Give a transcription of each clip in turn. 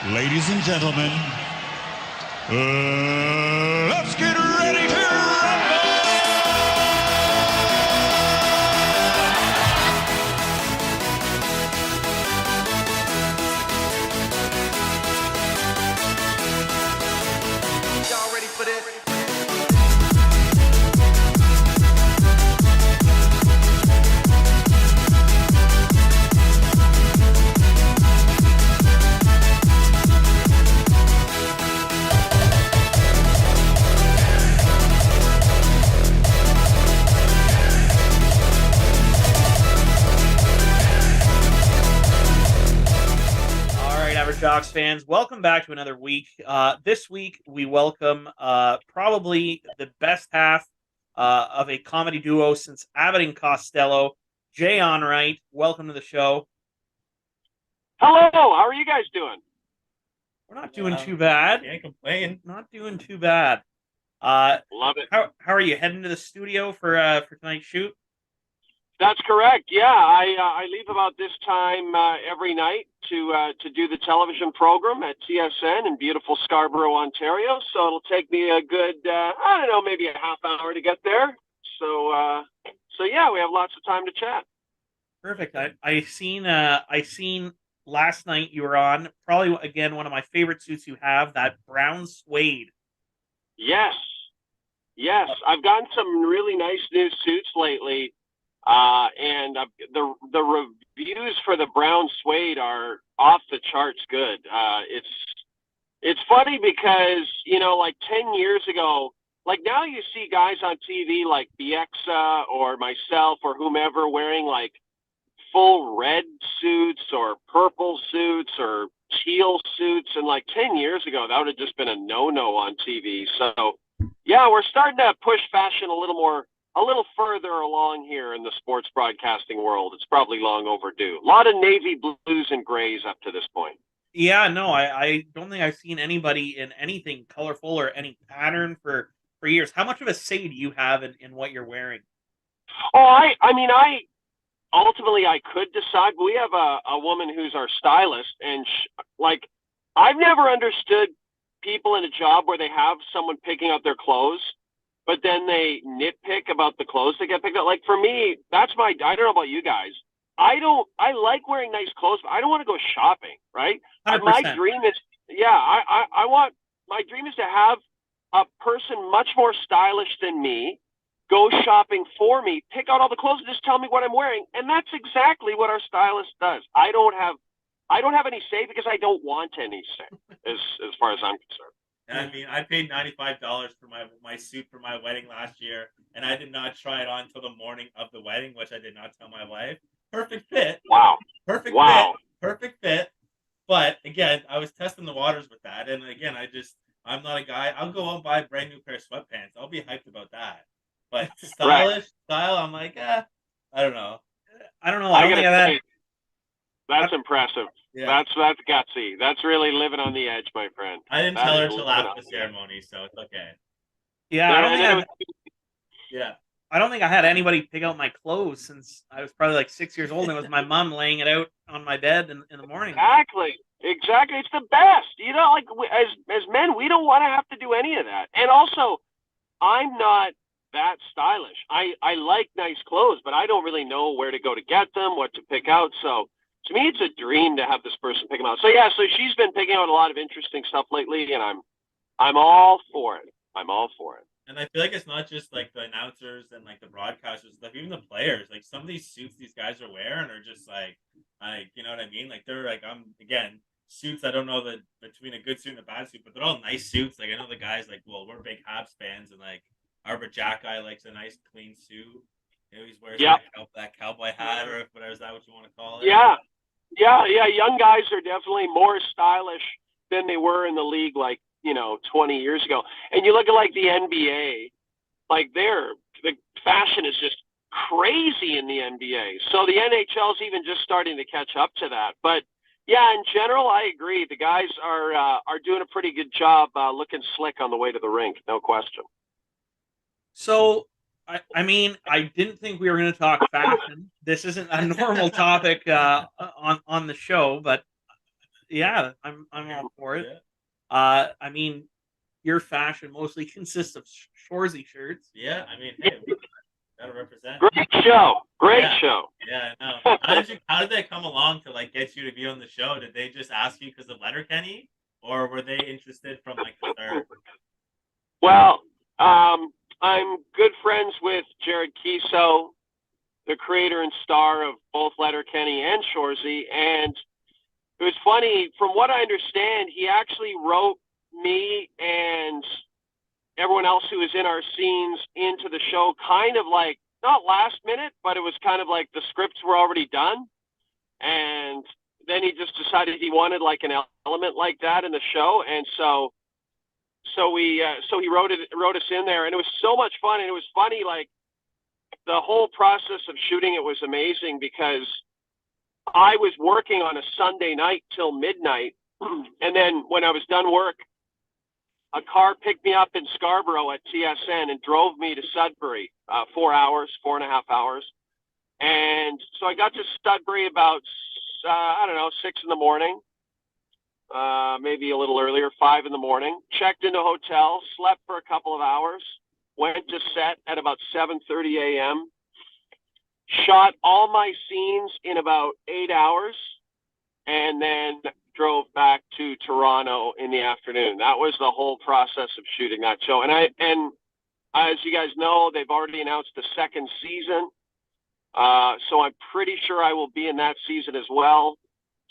Ladies and gentlemen, let's get ready to rumble! Y'all ready for this? Jocks fans, welcome back to another week. This week we welcome probably the best half of a comedy duo since Abbott and Costello, Jay Onrait. Welcome to the show. Hello, how are you guys doing? We're not doing too bad. Can't complain. Not doing too bad. Love it. How are you heading to the studio for tonight's shoot? That's correct. Yeah, I leave about this time every night to do the television program at TSN in beautiful Scarborough, Ontario. So it'll take me a good maybe a half hour to get there. So yeah, we have lots of time to chat. Perfect. I seen last night you were on probably again one of my favorite suits you have, that brown suede. Yes, I've gotten some really nice new suits lately. And the reviews for the brown suede are off the charts good. It's funny because, like 10 years ago, like now you see guys on TV like Bieksa or myself or whomever wearing like full red suits or purple suits or teal suits. And like 10 years ago, that would have just been a no-no on TV. So yeah, we're starting to push fashion a little further along here in the sports broadcasting world. It's probably long overdue. A lot of navy blues and grays up to this point. Yeah, no, I don't think I've seen anybody in anything colorful or any pattern for years. How much of a say do you have in what you're wearing? Oh, I ultimately I could decide, but we have a woman who's our stylist, and I've never understood people in a job where they have someone picking out their clothes, but then they nitpick about the clothes that get picked up. Like for me, I don't know about you guys. I like wearing nice clothes, but I don't want to go shopping, right? 100%. My dream is, my dream is to have a person much more stylish than me go shopping for me, pick out all the clothes and just tell me what I'm wearing. And that's exactly what our stylist does. I don't have any say because I don't want any say as far as I'm concerned. I mean, I paid $95 for my suit for my wedding last year, and I did not try it on until the morning of the wedding, which I did not tell my wife. Perfect fit. Wow. Perfect fit. But again, I was testing the waters with that, and again, I'm not a guy. I'll go out and buy a brand new pair of sweatpants. I'll be hyped about that. But style, I'm like, I don't know. I don't think I've had. That's impressive. Yeah. That's gutsy. That's really living on the edge, my friend. I didn't tell her till after the ceremony, so it's okay. Yeah, Yeah. I don't think I had anybody pick out my clothes since I was probably like 6 years old, and it was my mom laying it out on my bed in the morning. Exactly. It's the best. Like as men, we don't want to have to do any of that. And also, I'm not that stylish. I like nice clothes, but I don't really know where to go to get them, what to pick out. So to me, it's a dream to have this person pick them out. So yeah, so she's been picking out a lot of interesting stuff lately, and I'm all for it. And I feel like it's not just like the announcers and like the broadcasters, like even the players. Like some of these suits these guys are wearing are just like you know what I mean? Like they're like suits. I don't know between a good suit and a bad suit, but they're all nice suits. Like I know the guys we're big Habs fans, and like Arbor Jack guy likes a nice clean suit. He always wears that cowboy hat or whatever, is that what you want to call it? Yeah. Young guys are definitely more stylish than they were in the league 20 years ago. And you look at like the NBA, like the fashion is just crazy in the NBA. So the NHL is even just starting to catch up to that. But yeah, in general, I agree. The guys are doing a pretty good job looking slick on the way to the rink, no question. So I mean, I didn't think we were going to talk fashion. This isn't a normal topic on the show, but Yeah, I'm all for it. Yeah. I mean, your fashion mostly consists of Shorsey shirts. Yeah, I mean, hey, gotta represent. Great show. Great Yeah. show. Yeah, I know. How did they come along to like get you to be on the show? Did they just ask you because of Letterkenny, or were they interested from like the start? Well, I'm good friends with Jared Kiso, the creator and star of both Letterkenny and Shorsey. And it was funny, from what I understand, he actually wrote me and everyone else who was in our scenes into the show kind of like, not last minute, but it was kind of like the scripts were already done. And then he just decided he wanted like an element like that in the show. And so he wrote us in there, and it was so much fun. And it was funny, like the whole process of shooting it was amazing because I was working on a Sunday night till midnight, and then when I was done work, a car picked me up in Scarborough at TSN and drove me to Sudbury, 4 and a half hours. And so I got to Sudbury about, I don't know, 6 in the morning, maybe a little earlier, 5 in the morning, checked into a hotel, slept for a couple of hours, went to set at about 7:30 a.m., shot all my scenes in about 8 hours, and then drove back to Toronto in the afternoon. That was the whole process of shooting that show. And as you guys know, they've already announced the second season. So I'm pretty sure I will be in that season as well.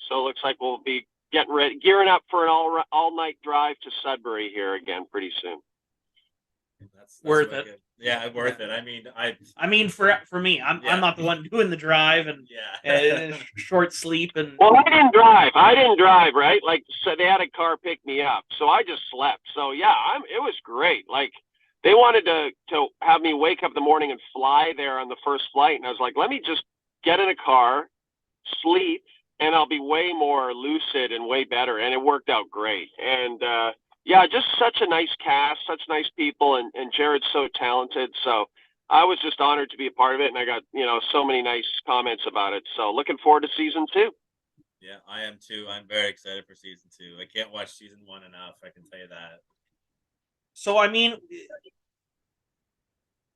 So it looks like we'll be getting ready, gearing up for an all-night drive to Sudbury here again pretty soon. That's Worth really it. good. Yeah, worth it. I mean, for me, I'm not the one doing the drive and short sleep and. Well, I didn't drive, right? Like, so they had a car pick me up, so I just slept. So yeah, it was great. Like, they wanted to have me wake up in the morning and fly there on the first flight, and I was like, let me just get in a car, sleep, and I'll be way more lucid and way better. And it worked out great. And yeah, just such a nice cast, such nice people, and Jared's so talented. So I was just honored to be a part of it, and I got, so many nice comments about it. So looking forward to season 2. Yeah, I am too. I'm very excited for season 2. I can't watch season 1 enough. I can tell you that. So I mean,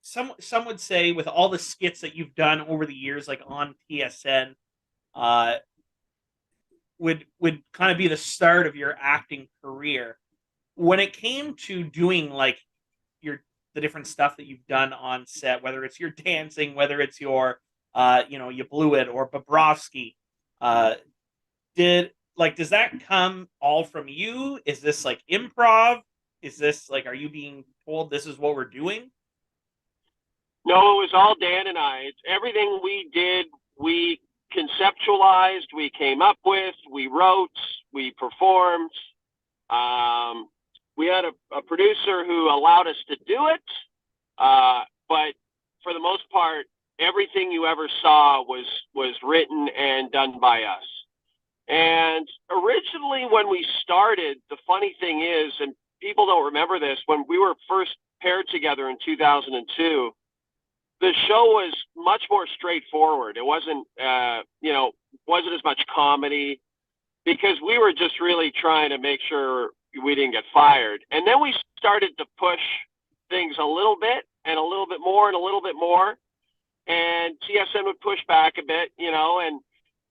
some would say with all the skits that you've done over the years, like on TSN, would kind of be the start of your acting career. When it came to doing like the different stuff that you've done on set, whether it's your dancing, whether it's your you blew it or Bobrovsky, does that come all from you? Is this like improv? Is this like, are you being told this is what we're doing? No, it was all Dan and I. It's everything we did, we conceptualized, we came up with, we wrote, we performed. We had a producer who allowed us to do it, but for the most part, everything you ever saw was written and done by us. And originally, when we started, the funny thing is, and people don't remember this, when we were first paired together in 2002, the show was much more straightforward. It wasn't, wasn't as much comedy, because we were just really trying to make sure we didn't get fired. And then we started to push things a little bit and a little bit more and a little bit more. And TSN would push back a bit, and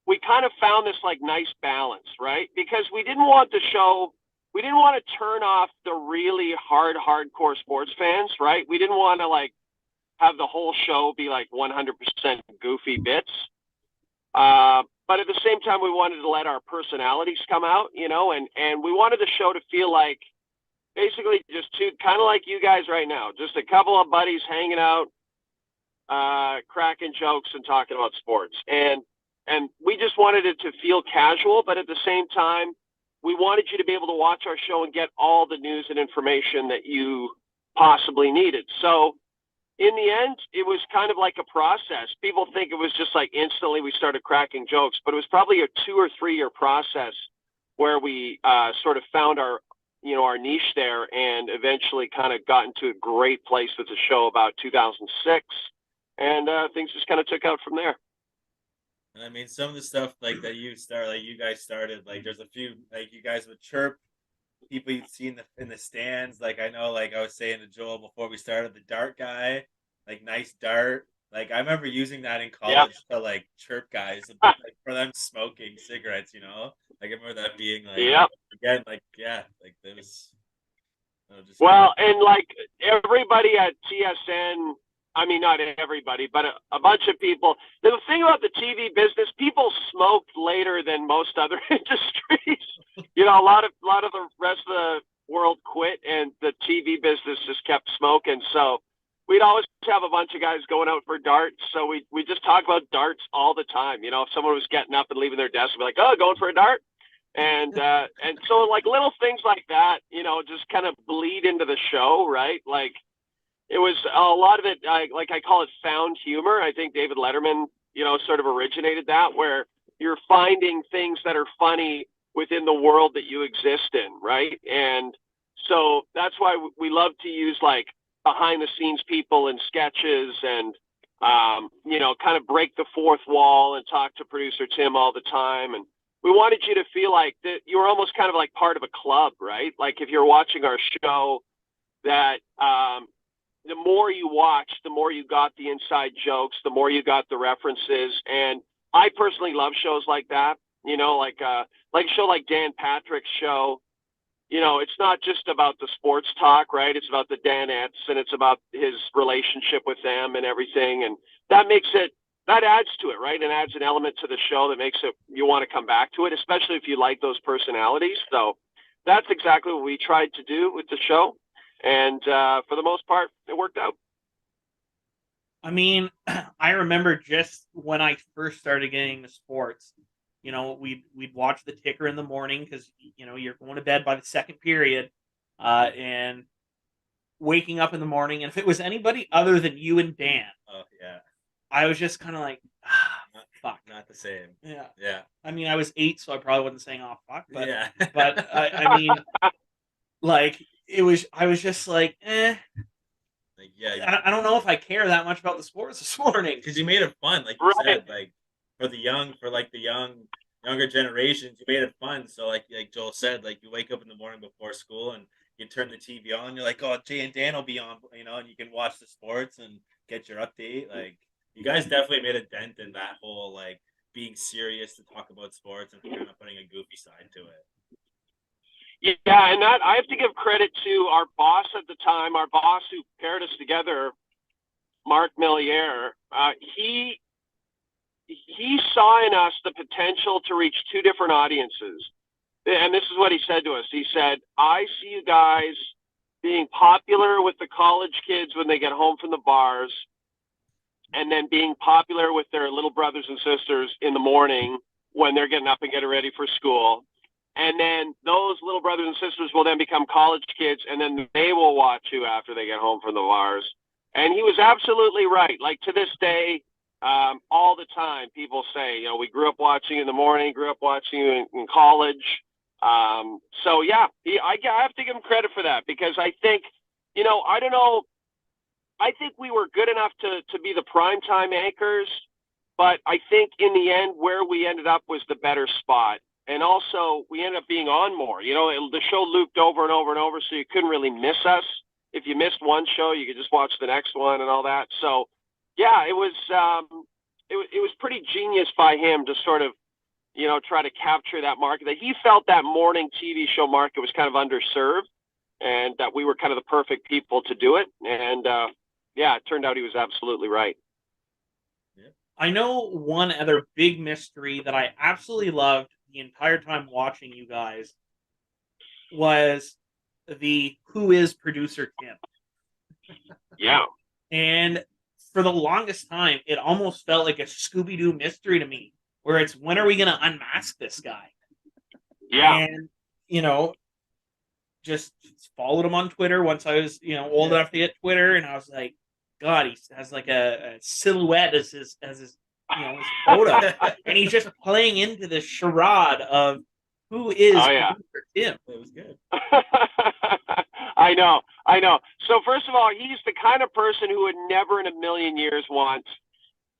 we kind of found this like nice balance, right? Because we didn't want to turn off the really hardcore sports fans, right? We didn't want to like have the whole show be like 100% goofy bits. But at the same time, we wanted to let our personalities come out, and we wanted the show to feel like basically just two, kind of like you guys right now, just a couple of buddies hanging out, cracking jokes and talking about sports. And we just wanted it to feel casual, but at the same time, we wanted you to be able to watch our show and get all the news and information that you possibly needed. So in the end, it was kind of like a process. People think it was just like instantly we started cracking jokes, but it was probably a 2 or 3 year process where we sort of found our niche there, and eventually kind of got into a great place with the show about 2006, and things just kind of took out from there. And I mean, some of the stuff like that you guys started, like there's a few, like you guys would chirp people you'd see in the stands. Like I know, like I was saying to Joel before we started, the dart guy, like nice dart. Like I remember using that in Yeah. college to like chirp guys, like, for them smoking cigarettes. You know, like I remember that being like Yeah. again, like yeah, like there was. Just Well, and like everybody at TSN, I mean, not everybody, but a bunch of people. The thing about the TV business, people smoked later than most other industries. You know, a lot of the rest of the world quit, and the TV business just kept smoking. So we'd always have a bunch of guys going out for darts. So we just talk about darts all the time. You know, if someone was getting up and leaving their desk, we'd be like, "Oh, going for a dart." And so like little things like that, you know, just kind of bleed into the show, right? Like it was a lot of it, like I call it found humor. I think David Letterman, you know, sort of originated that, where you're finding things that are funny within the world that you exist in, right? And so that's why we love to use like behind the scenes people and sketches, and you know, kind of break the fourth wall and talk to producer Tim all the time. And we wanted you to feel like that you were almost kind of like part of a club, right? Like if you're watching our show, that the more you watched, the more you got the inside jokes, the more you got the references. And I personally love shows like that, you know, like a show like Dan Patrick's show. You know, it's not just about the sports talk, right? It's about the Danettes, and it's about his relationship with them and everything. And that makes it, that adds to it, right? And adds an element to the show that makes it, you want to come back to it, especially if you like those personalities. So that's exactly what we tried to do with the show. And for the most part, it worked out. I mean, I remember just when I first started getting into sports, you know, we'd watch the ticker in the morning because you know you're going to bed by the second period, and waking up in the morning, and if it was anybody other than you and Dan, oh yeah, I was just kind of like, fuck, not the same. yeah. Yeah, I mean, I was 8, so I probably wasn't saying "oh fuck," but yeah, I mean, like I was just like, like yeah, I don't know if I care that much about the sports this morning. because you made it fun, like you Right. said, like for the younger generations, you made it fun. So like Joel said, like you wake up in the morning before school and you turn the TV on, you're like, oh, Jay and Dan will be on, you know, and you can watch the sports and get your update. Like you guys definitely made a dent in that whole like being serious to talk about sports and kind of putting a goofy side to it. Yeah, and that I have to give credit to our boss at the time, our boss who paired us together, Mark Milliere. He saw in us the potential to reach two different audiences. And this is what he said to us. He said, I see you guys being popular with the college kids when they get home from the bars, and then being popular with their little brothers and sisters in the morning when they're getting up and getting ready for school. And then those little brothers and sisters will then become college kids, and then they will watch you after they get home from the bars. And he was absolutely right. Like to this day, all the time, people say, you know, we grew up watching you in the morning, grew up watching you in college. So yeah, I have to give him credit for that, because I think, you know, I don't know. I think we were good enough to be the primetime anchors, but I think in the end, where we ended up was the better spot. And also, we ended up being on more. You know, the show looped over and over and over, so you couldn't really miss us. If you missed one show, you could just watch the next one and all that. So, yeah, it was pretty genius by him to sort of, you know, try to capture that market. That he felt that morning TV show market was kind of underserved, and that we were kind of the perfect people to do it. And yeah, it turned out he was absolutely right. I know one other big mystery that I absolutely loved the entire time watching you guys was the who is producer Tim. Yeah. And for the longest time, it almost felt like a Scooby-Doo mystery to me, where it's when are we going to unmask this guy? Yeah. And, you know, just followed him on Twitter once I was, you know, old enough to get Twitter, and I was like, God, he has like a silhouette as his you know, his photo, and he's just playing into this charade of who is producer Tim. It was good. I know. So first of all, he's the kind of person who would never in a million years want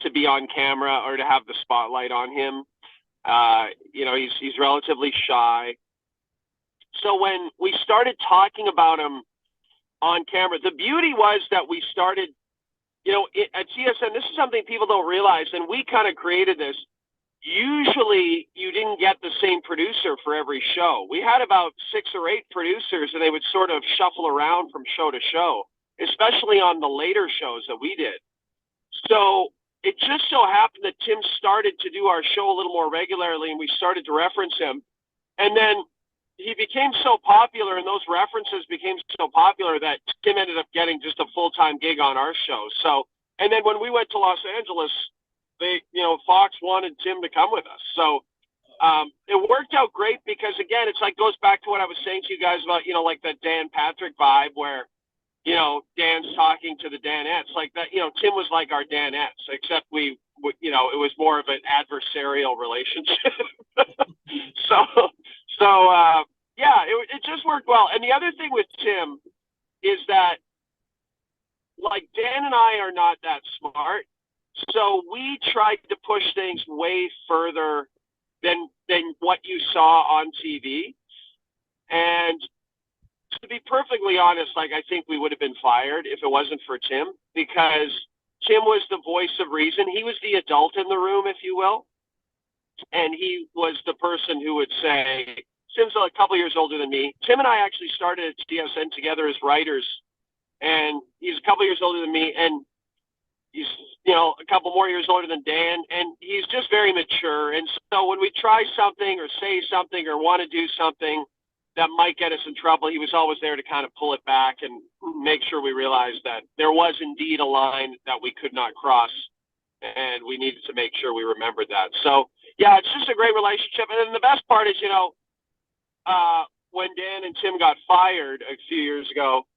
to be on camera or to have the spotlight on him. He's relatively shy. So when we started talking about him on camera, the beauty was that we started, at TSN, this is something people don't realize, and we kind of created this. Usually you didn't get the same producer for every show. We had about 6 or 8 producers, and they would sort of shuffle around from show to show, especially on the later shows that we did. So it just so happened that Tim started to do our show a little more regularly, and we started to reference him. And then he became so popular, and those references became so popular that Tim ended up getting just a full-time gig on our show. So, and then when we went to Los Angeles, Fox wanted Tim to come with us. So it worked out great because, again, it's like goes back to what I was saying to you guys about, like the Dan Patrick vibe where, Dan's talking to the Danettes like that. Tim was like our Danettes, except it was more of an adversarial relationship. It just worked well. And the other thing with Tim is that, like, Dan and I are not that smart. So we tried to push things way further than what you saw on TV. And to be perfectly honest, like, I think we would have been fired if it wasn't for Tim, because Tim was the voice of reason. He was the adult in the room, if you will. And he was the person who would say, Tim's a couple years older than me. Tim and I actually started at TSN together as writers. And he's a couple years older than me. And he's, a couple more years older than Dan. And he's just very mature. And so when we try something or say something or want to do something that might get us in trouble, he was always there to kind of pull it back and make sure we realized that there was indeed a line that we could not cross. And we needed to make sure we remembered that. So, yeah, it's just a great relationship. And then the best part is, when Dan and Tim got fired a few years ago,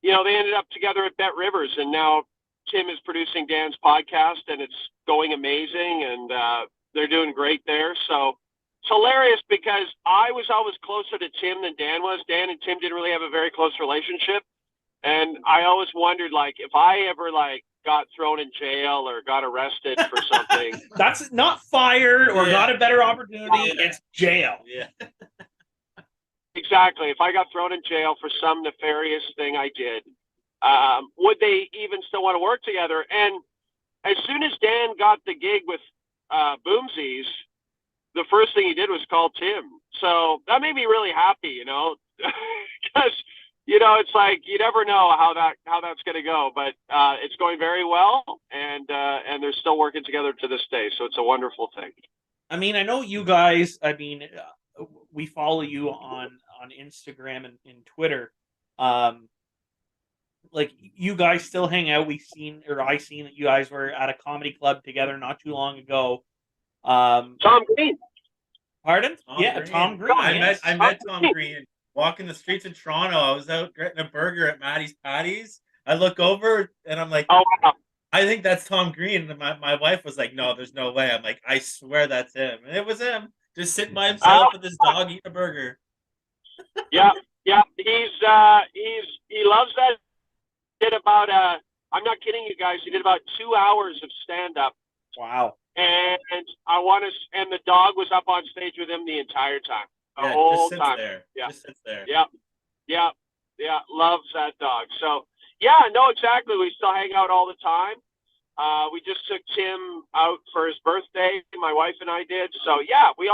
they ended up together at Bet Rivers. And now Tim is producing Dan's podcast, and it's going amazing. And they're doing great there. So it's hilarious because I was always closer to Tim than Dan was. Dan and Tim didn't really have a very close relationship. And I always wondered, like, if I ever, like, got thrown in jail or got arrested for something. That's not fired or got a better opportunity. It's jail. Yeah. Exactly. If I got thrown in jail for some nefarious thing I did, would they even still want to work together? And as soon as Dan got the gig with Boomsies, the first thing he did was call Tim. So that made me really happy, because it's like you never know how that's going to go, but it's going very well, and they're still working together to this day. So it's a wonderful thing. I mean, I know you guys. I mean, we follow you on Instagram and Twitter. Like, you guys still hang out. I seen that you guys were at a comedy club together not too long ago. Tom Green. Pardon? Tom Green. I met Tom Green walking the streets of Toronto. I was out getting a burger at Maddie's Patties. I look over and I'm like, oh, wow. I think that's Tom Green. And my wife was like, no, there's no way. I'm like, I swear that's him. And it was him, just sitting by himself with his dog eating a burger. Yeah. He loves that. Did about I'm not kidding you guys. He did about 2 hours of stand up. Wow. And and the dog was up on stage with him the entire time. The whole time. There. Yeah. Just sits there. Yeah. Loves that dog. So yeah, no, exactly. We still hang out all the time. We just took Tim out for his birthday. My wife and I did. So yeah, we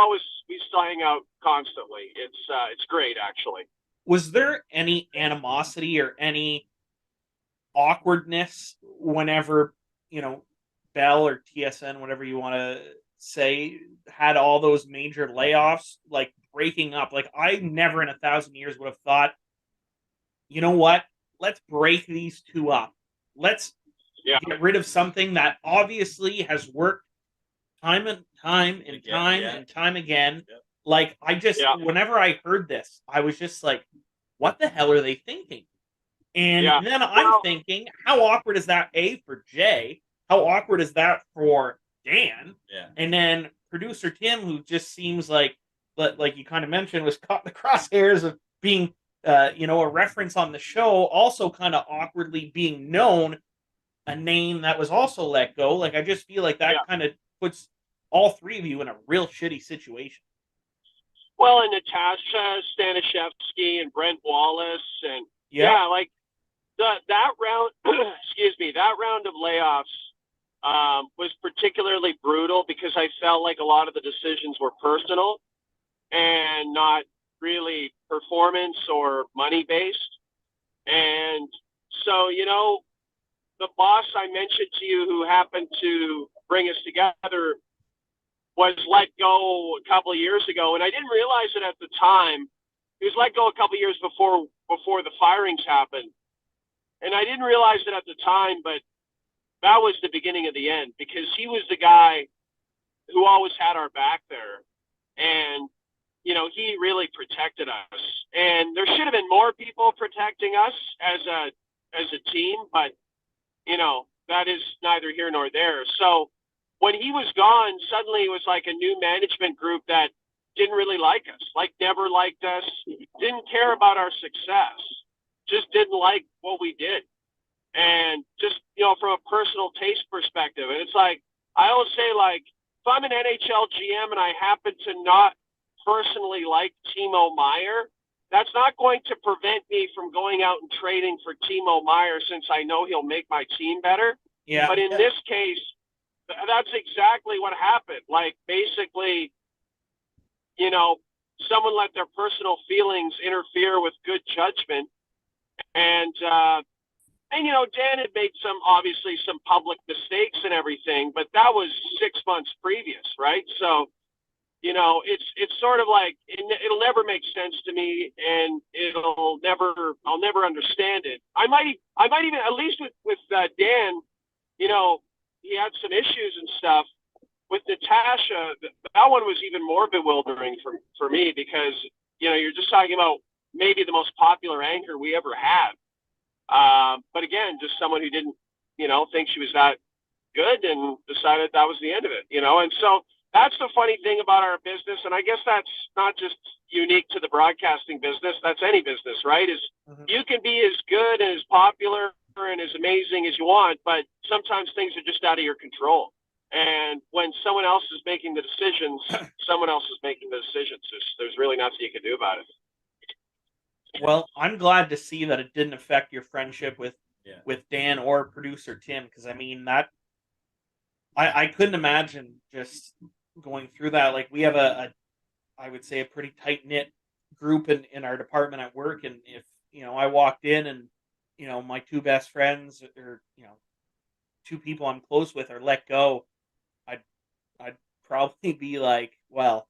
still hang out constantly. It's great, actually. Was there any animosity or any awkwardness whenever, Bell or TSN, whatever you want to say, had all those major layoffs, like breaking up? Like, I never in 1,000 years would have thought, you know what? Let's break these two up. Let's get rid of something that obviously has worked time and time again. Yep. Like, whenever I heard this, I was just like, what the hell are they thinking? And then I'm thinking, how awkward is that, A, for Jay? How awkward is that for Dan? Yeah. And then producer Tim, who just seems like you kind of mentioned, was caught in the crosshairs of being, a reference on the show, also kind of awkwardly being known. a name that was also let go. Like I just feel like that Yeah. kind of puts all three of you in a real shitty situation. Well, and Natasha Stanishevsky and Brent Wallace, and like that round, excuse me, that round of layoffs was particularly brutal because I felt like a lot of the decisions were personal and not really performance or money based. And so, the boss I mentioned to you who happened to bring us together was let go a couple of years ago, and I didn't realize it at the time. He was let go a couple of years before the firings happened, and I didn't realize it at the time. But that was the beginning of the end because he was the guy who always had our back there, and he really protected us. And there should have been more people protecting us as a team, but that is neither here nor there. So when he was gone, suddenly it was like a new management group that didn't really like us, like never liked us, didn't care about our success, just didn't like what we did. And just, from a personal taste perspective. And it's like, I always say, like, if I'm an NHL GM and I happen to not personally like Timo Meier, that's not going to prevent me from going out and trading for Timo Meier since I know he'll make my team better. Yeah. But in this case, that's exactly what happened. Like, basically, someone let their personal feelings interfere with good judgment. And Dan had made obviously some public mistakes and everything, but that was 6 months previous, right? So, it's sort of like, it'll never make sense to me, and I'll never understand it. I might even, at least with Dan, he had some issues and stuff. With Natasha, that one was even more bewildering for me because, you're just talking about maybe the most popular anchor we ever had. But again, just someone who didn't, think she was that good and decided that was the end of it, and so that's the funny thing about our business. And I guess that's not just unique to the broadcasting business. That's any business, right? You can be as good and as popular and as amazing as you want, but sometimes things are just out of your control. And when someone else is making the decisions, someone else is making the decisions. There's really nothing you can do about it. Well, I'm glad to see that it didn't affect your friendship with Dan or producer Tim, because I mean that I couldn't imagine just going through that. Like, we have I would say a pretty tight knit group in our department at work, and if I walked in and my two best friends or two people I'm close with are let go, I'd probably be like, well,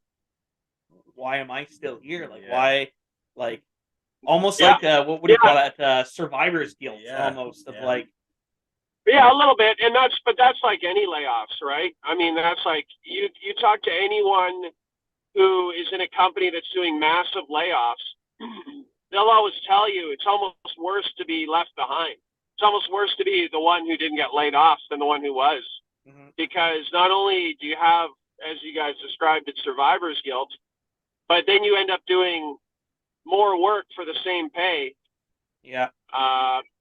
why am I still here? Like, why? Like, almost like what would you call that? Survivor's guilt, almost of like. Yeah, a little bit, and that's like any layoffs, right? I mean, that's like you talk to anyone who is in a company that's doing massive layoffs, they'll always tell you it's almost worse to be left behind. It's almost worse to be the one who didn't get laid off than the one who was, because not only do you have, as you guys described it, survivor's guilt, but then you end up doing more work for the same pay. Yeah.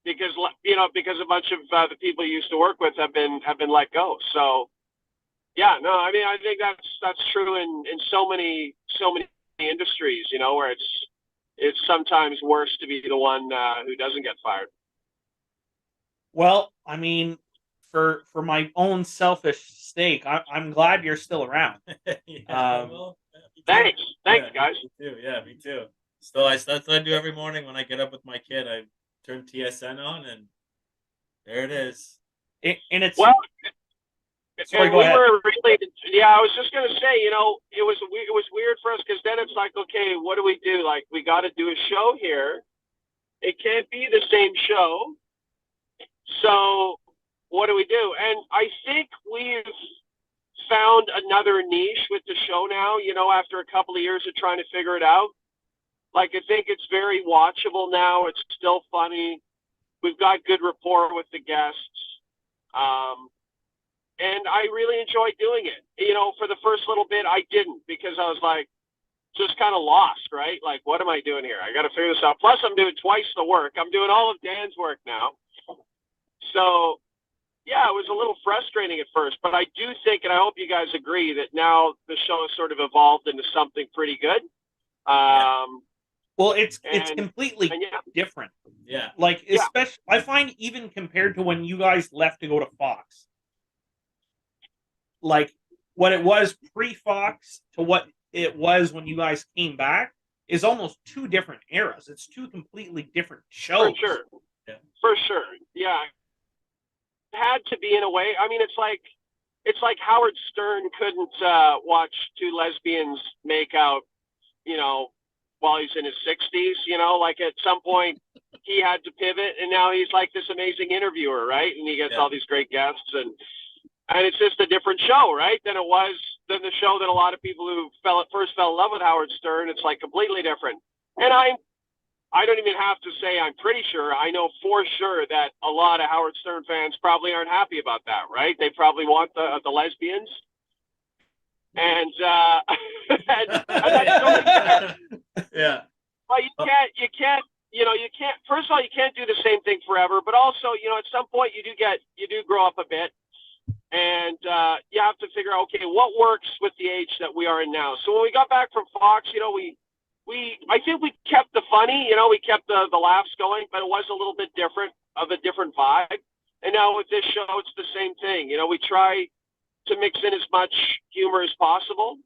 Because a bunch of the people you used to work with have been let go. So, yeah, no, I mean, I think that's true in so many industries, where it's sometimes worse to be the one who doesn't get fired. Well, I mean, for my own selfish stake, I'm glad you're still around. Thanks, guys. Me too. Yeah, me too. Still, that's what I do every morning when I get up with my kid. I turn TSN on, and there it is. And it's Sorry, go ahead. I was just gonna say, it was weird for us because then it's like, okay, what do we do? Like, we got to do a show here. It can't be the same show. So what do we do? And I think we've found another niche with the show now. After a couple of years of trying to figure it out. Like, I think it's very watchable now. It's still funny. We've got good rapport with the guests. And I really enjoy doing it. For the first little bit, I didn't, because I was like, just kind of lost, right? Like, what am I doing here? I got to figure this out. Plus, I'm doing twice the work. I'm doing all of Dan's work now. So, yeah, it was a little frustrating at first, but I do think, and I hope you guys agree, that now the show has sort of evolved into something pretty good. Yeah. Well, it's And completely yeah, different. Yeah. Like, Yeah. especially, I find even compared to when you guys left to go to Fox, like what it was pre-Fox to what it was when you guys came back is almost two different eras. It's two completely different for shows. sure. Yeah. For sure. Yeah. It had to be in a way. I mean, it's like Howard Stern couldn't watch two lesbians make out, you know, while he's in his 60s, you know, like at some point he had to pivot, and now he's like this amazing interviewer, right? And he gets all these great guests, and it's just a different show, right? Than the show that a lot of people who first fell in love with Howard Stern. It's like completely different. And I don't even have to say I'm pretty sure. I know for sure that a lot of Howard Stern fans probably aren't happy about that, right? They probably want the lesbians. And and that's totally fair. Yeah. But you can't, first of all, you can't do the same thing forever, but also, at some point you do grow up a bit, and you have to figure out, okay, what works with the age that we are in now. So when we got back from Fox, I think we kept the funny, we kept the laughs going, but it was a little bit different vibe. And now with this show, it's the same thing. We try to mix in as much humor as possible.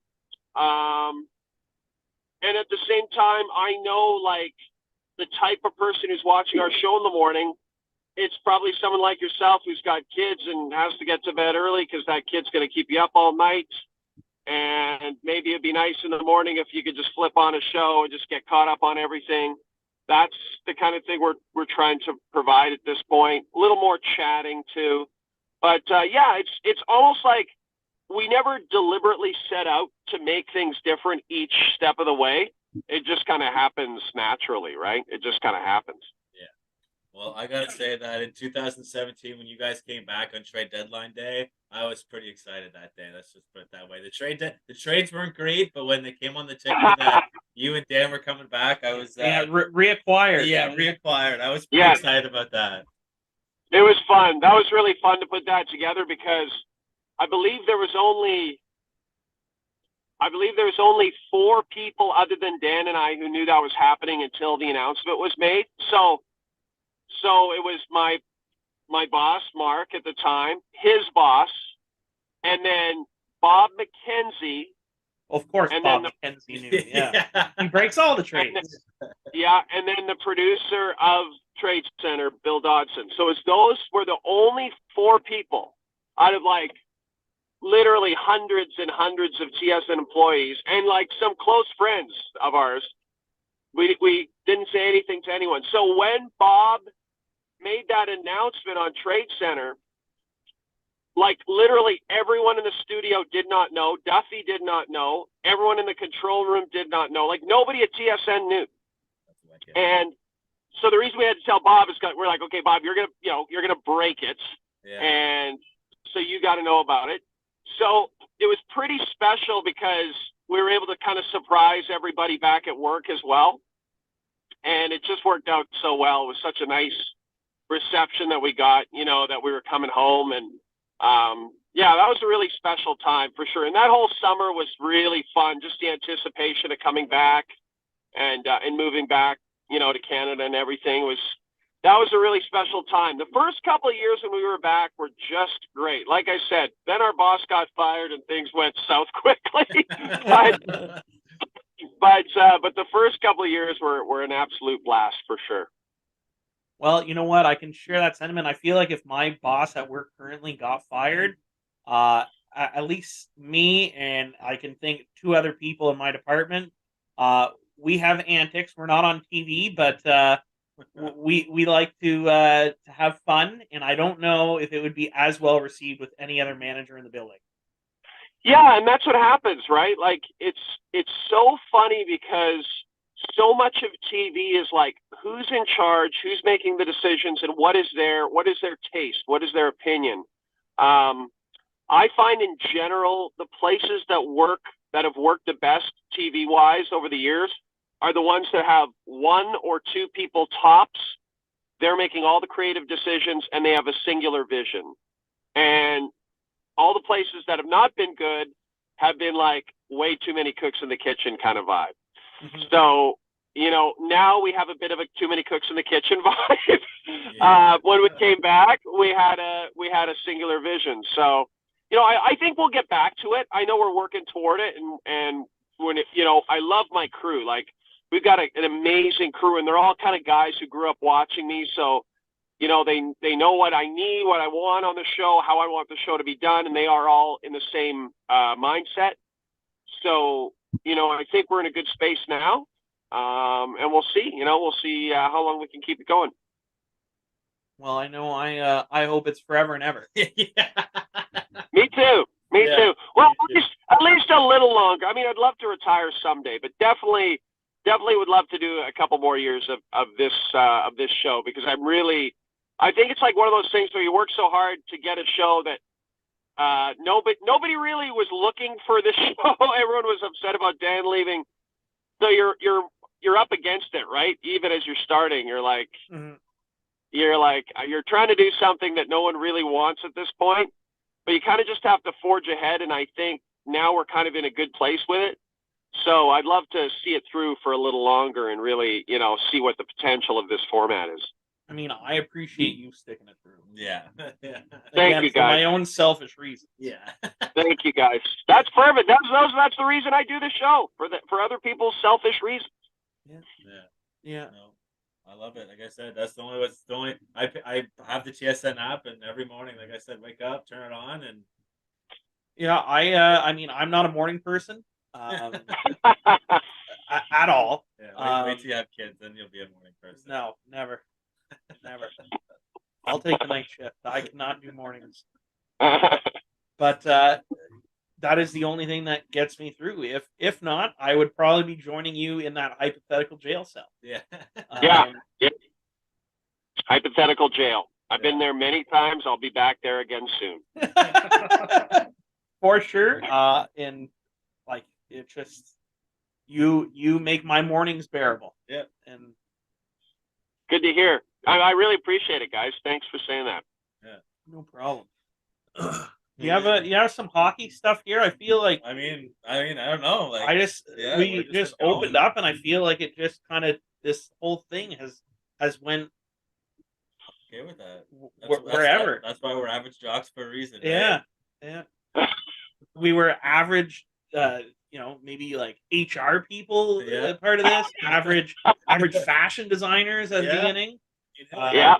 And at the same time, I know, like, the type of person who's watching our show in the morning, it's probably someone like yourself who's got kids and has to get to bed early because that kid's going to keep you up all night. And maybe it'd be nice in the morning if you could just flip on a show and just get caught up on everything. That's the kind of thing we're trying to provide at this point. A little more chatting too. But yeah, it's almost like we never deliberately set out to make things different each step of the way. It just kind of happens naturally, right? It just kind of happens. Yeah. Well, I gotta say that in 2017, when you guys came back on trade deadline day, I was pretty excited that day. Let's just put it that way. The trades weren't great, but when they came on the ticker that you and Dan were coming back, I was reacquired. Yeah, reacquired. I was pretty excited about that. It was fun. That was really fun to put that together because I believe there was only 4 people other than Dan and I who knew that was happening until the announcement was made. So it was my boss, Mark, at the time, his boss, and then Bob McKenzie. Of course, and Bob McKenzie knew. Yeah. He breaks all the trades. And then the producer of Trade Center, Bill Dodson. So those were the only 4 people out of like literally hundreds and hundreds of TSN employees and like some close friends of ours. We didn't say anything to anyone. So when Bob made that announcement on Trade Center, like literally everyone in the studio did not know. Duffy did not know. Everyone in the control room did not know. Like nobody at TSN knew. And so the reason we had to tell Bob is we're like, okay, Bob, you're gonna break it, and so you got to know about it. So it was pretty special because we were able to kind of surprise everybody back at work as well, and it just worked out so well. It was such a nice reception that we got, that we were coming home, and yeah, that was a really special time for sure. And that whole summer was really fun. Just the anticipation of coming back and moving back, to Canada and everything that was a really special time. The first couple of years when we were back were just great. Like I said, then our boss got fired and things went south quickly. but the first couple of years were an absolute blast for sure. Well, you know what? I can share that sentiment. I feel like if my boss at work currently got fired, at least me and I can think 2 other people in my department, we have antics. We're not on TV, but we like to have fun, and I don't know if it would be as well received with any other manager in the building. Yeah, and that's what happens, right? Like it's so funny because so much of TV is like who's in charge, who's making the decisions, and what is their taste, what is their opinion. I find in general the places that have worked the best TV wise over the years are the ones that have 1 or 2 people tops. They're making all the creative decisions and they have a singular vision. and all the places that have not been good have been like way too many cooks in the kitchen kind of vibe. Mhm. So, now we have a bit of a too many cooks in the kitchen vibe. Yeah. When we came back, we had a singular vision. So, I think we'll get back to it. I know we're working toward it, and when I love my crew. Like, we've got an amazing crew, and they're all kind of guys who grew up watching me. So, they know what I need, what I want on the show, how I want the show to be done, and they are all in the same mindset. So, I think we're in a good space now, and we'll see. We'll see how long we can keep it going. Well, I know I hope it's forever and ever. Yeah. Me too. Me Yeah, too. Well, me too. at least a little longer. I mean, I'd love to retire someday, but definitely would love to do a couple more years of this show, because I think it's like one of those things where you work so hard to get a show that nobody really was looking for this show. Everyone was upset about Dan leaving, so you're up against it, right? Even as you're starting, you're like, Mhm. you're trying to do something that no one really wants at this point, but you kind of just have to forge ahead. And I think now we're kind of in a good place with it. So I'd love to see it through for a little longer and really, see what the potential of this format is. I mean, I appreciate you sticking it through. Yeah. Yeah. Thank Again, you, for my guys. own selfish reasons. Yeah. Thank you, guys. That's perfect. That's the reason I do the show, for other people's selfish reasons. Yeah. Yeah. No, I love it. Like I said, that's the only. I have the TSN app, and every morning, like I said, wake up, turn it on, and Yeah, I mean, I'm not a morning person at all. yeah, wait till you have kids, then you'll be a morning person. No, never. Never. I'll take the night shift. I cannot do mornings. But that is the only thing that gets me through. If not, I would probably be joining you in that hypothetical jail cell. Yeah. Yeah. Hypothetical jail. I've Yeah. been there many times. I'll be back there again soon. For sure. And like, it just you make my mornings bearable. Yeah. And Good to hear. I really appreciate it, guys. Thanks for saying that. no problem. You have some hockey stuff here. I feel like I mean, I don't know. Like, we we're just going. opened up, and I feel like it just kind of, this whole thing has went Okay with that. wherever. That's why we're average jocks for a reason. Right? Yeah, yeah. We were average, maybe like HR people, Yeah. part of this. Average fashion designers at the Yeah. beginning. Yeah.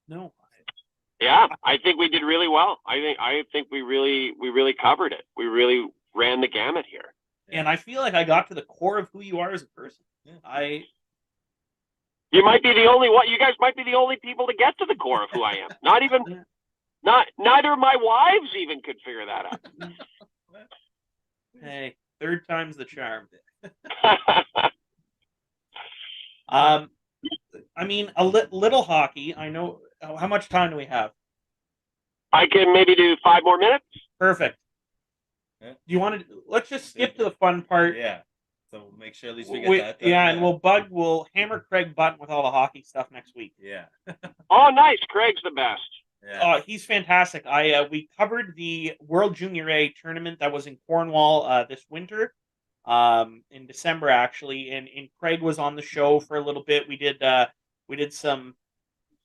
No. Yeah, I think we did really well. I think we really covered it. We really ran the gamut here. And I feel like I got to the core of who you are as a person. Yeah. You might be the only one. You guys might be the only people to get to the core of who I am. Not even, neither of my wives even could figure that out. Hey, third time's the charm. I mean, little hockey. I know. How much time do we have? I can maybe do 5 more minutes. Perfect. Yeah. Do you want to? Let's just skip to the fun part. Yeah. So we'll make sure at least we get that done. Yeah, and we'll hammer Craig Button with all the hockey stuff next week. Yeah. Oh, nice. Craig's the best. Yeah. He's fantastic. We covered the World Junior A tournament that was in Cornwall this winter, in December actually, and Craig was on the show for a little bit. We did some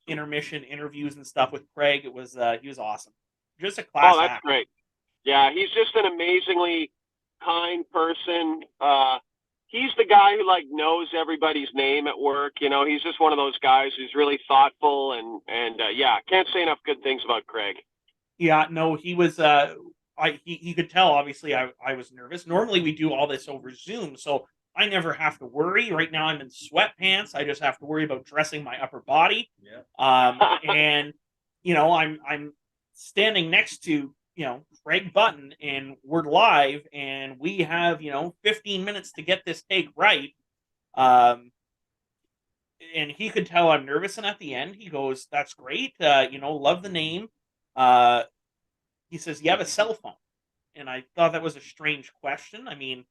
intermission interviews and stuff with Craig. He was awesome. Just a class Oh, that's act. great. Yeah, he's just an amazingly kind person. He's the guy who knows everybody's name at work. He's just one of those guys who's really thoughtful and yeah, can't say enough good things about Craig. Yeah, no, he was. He could tell. Obviously, I was nervous. Normally, we do all this over Zoom, so I never have to worry. Right now, I'm in sweatpants. I just have to worry about dressing my upper body. Yeah. And I'm standing next to Craig Button, and we're live, and we have 15 minutes to get this take right. And he could tell I'm nervous, and at the end, he goes, "That's great. Love the name." He says, "You have a cell phone?" And I thought that was a strange question. I mean,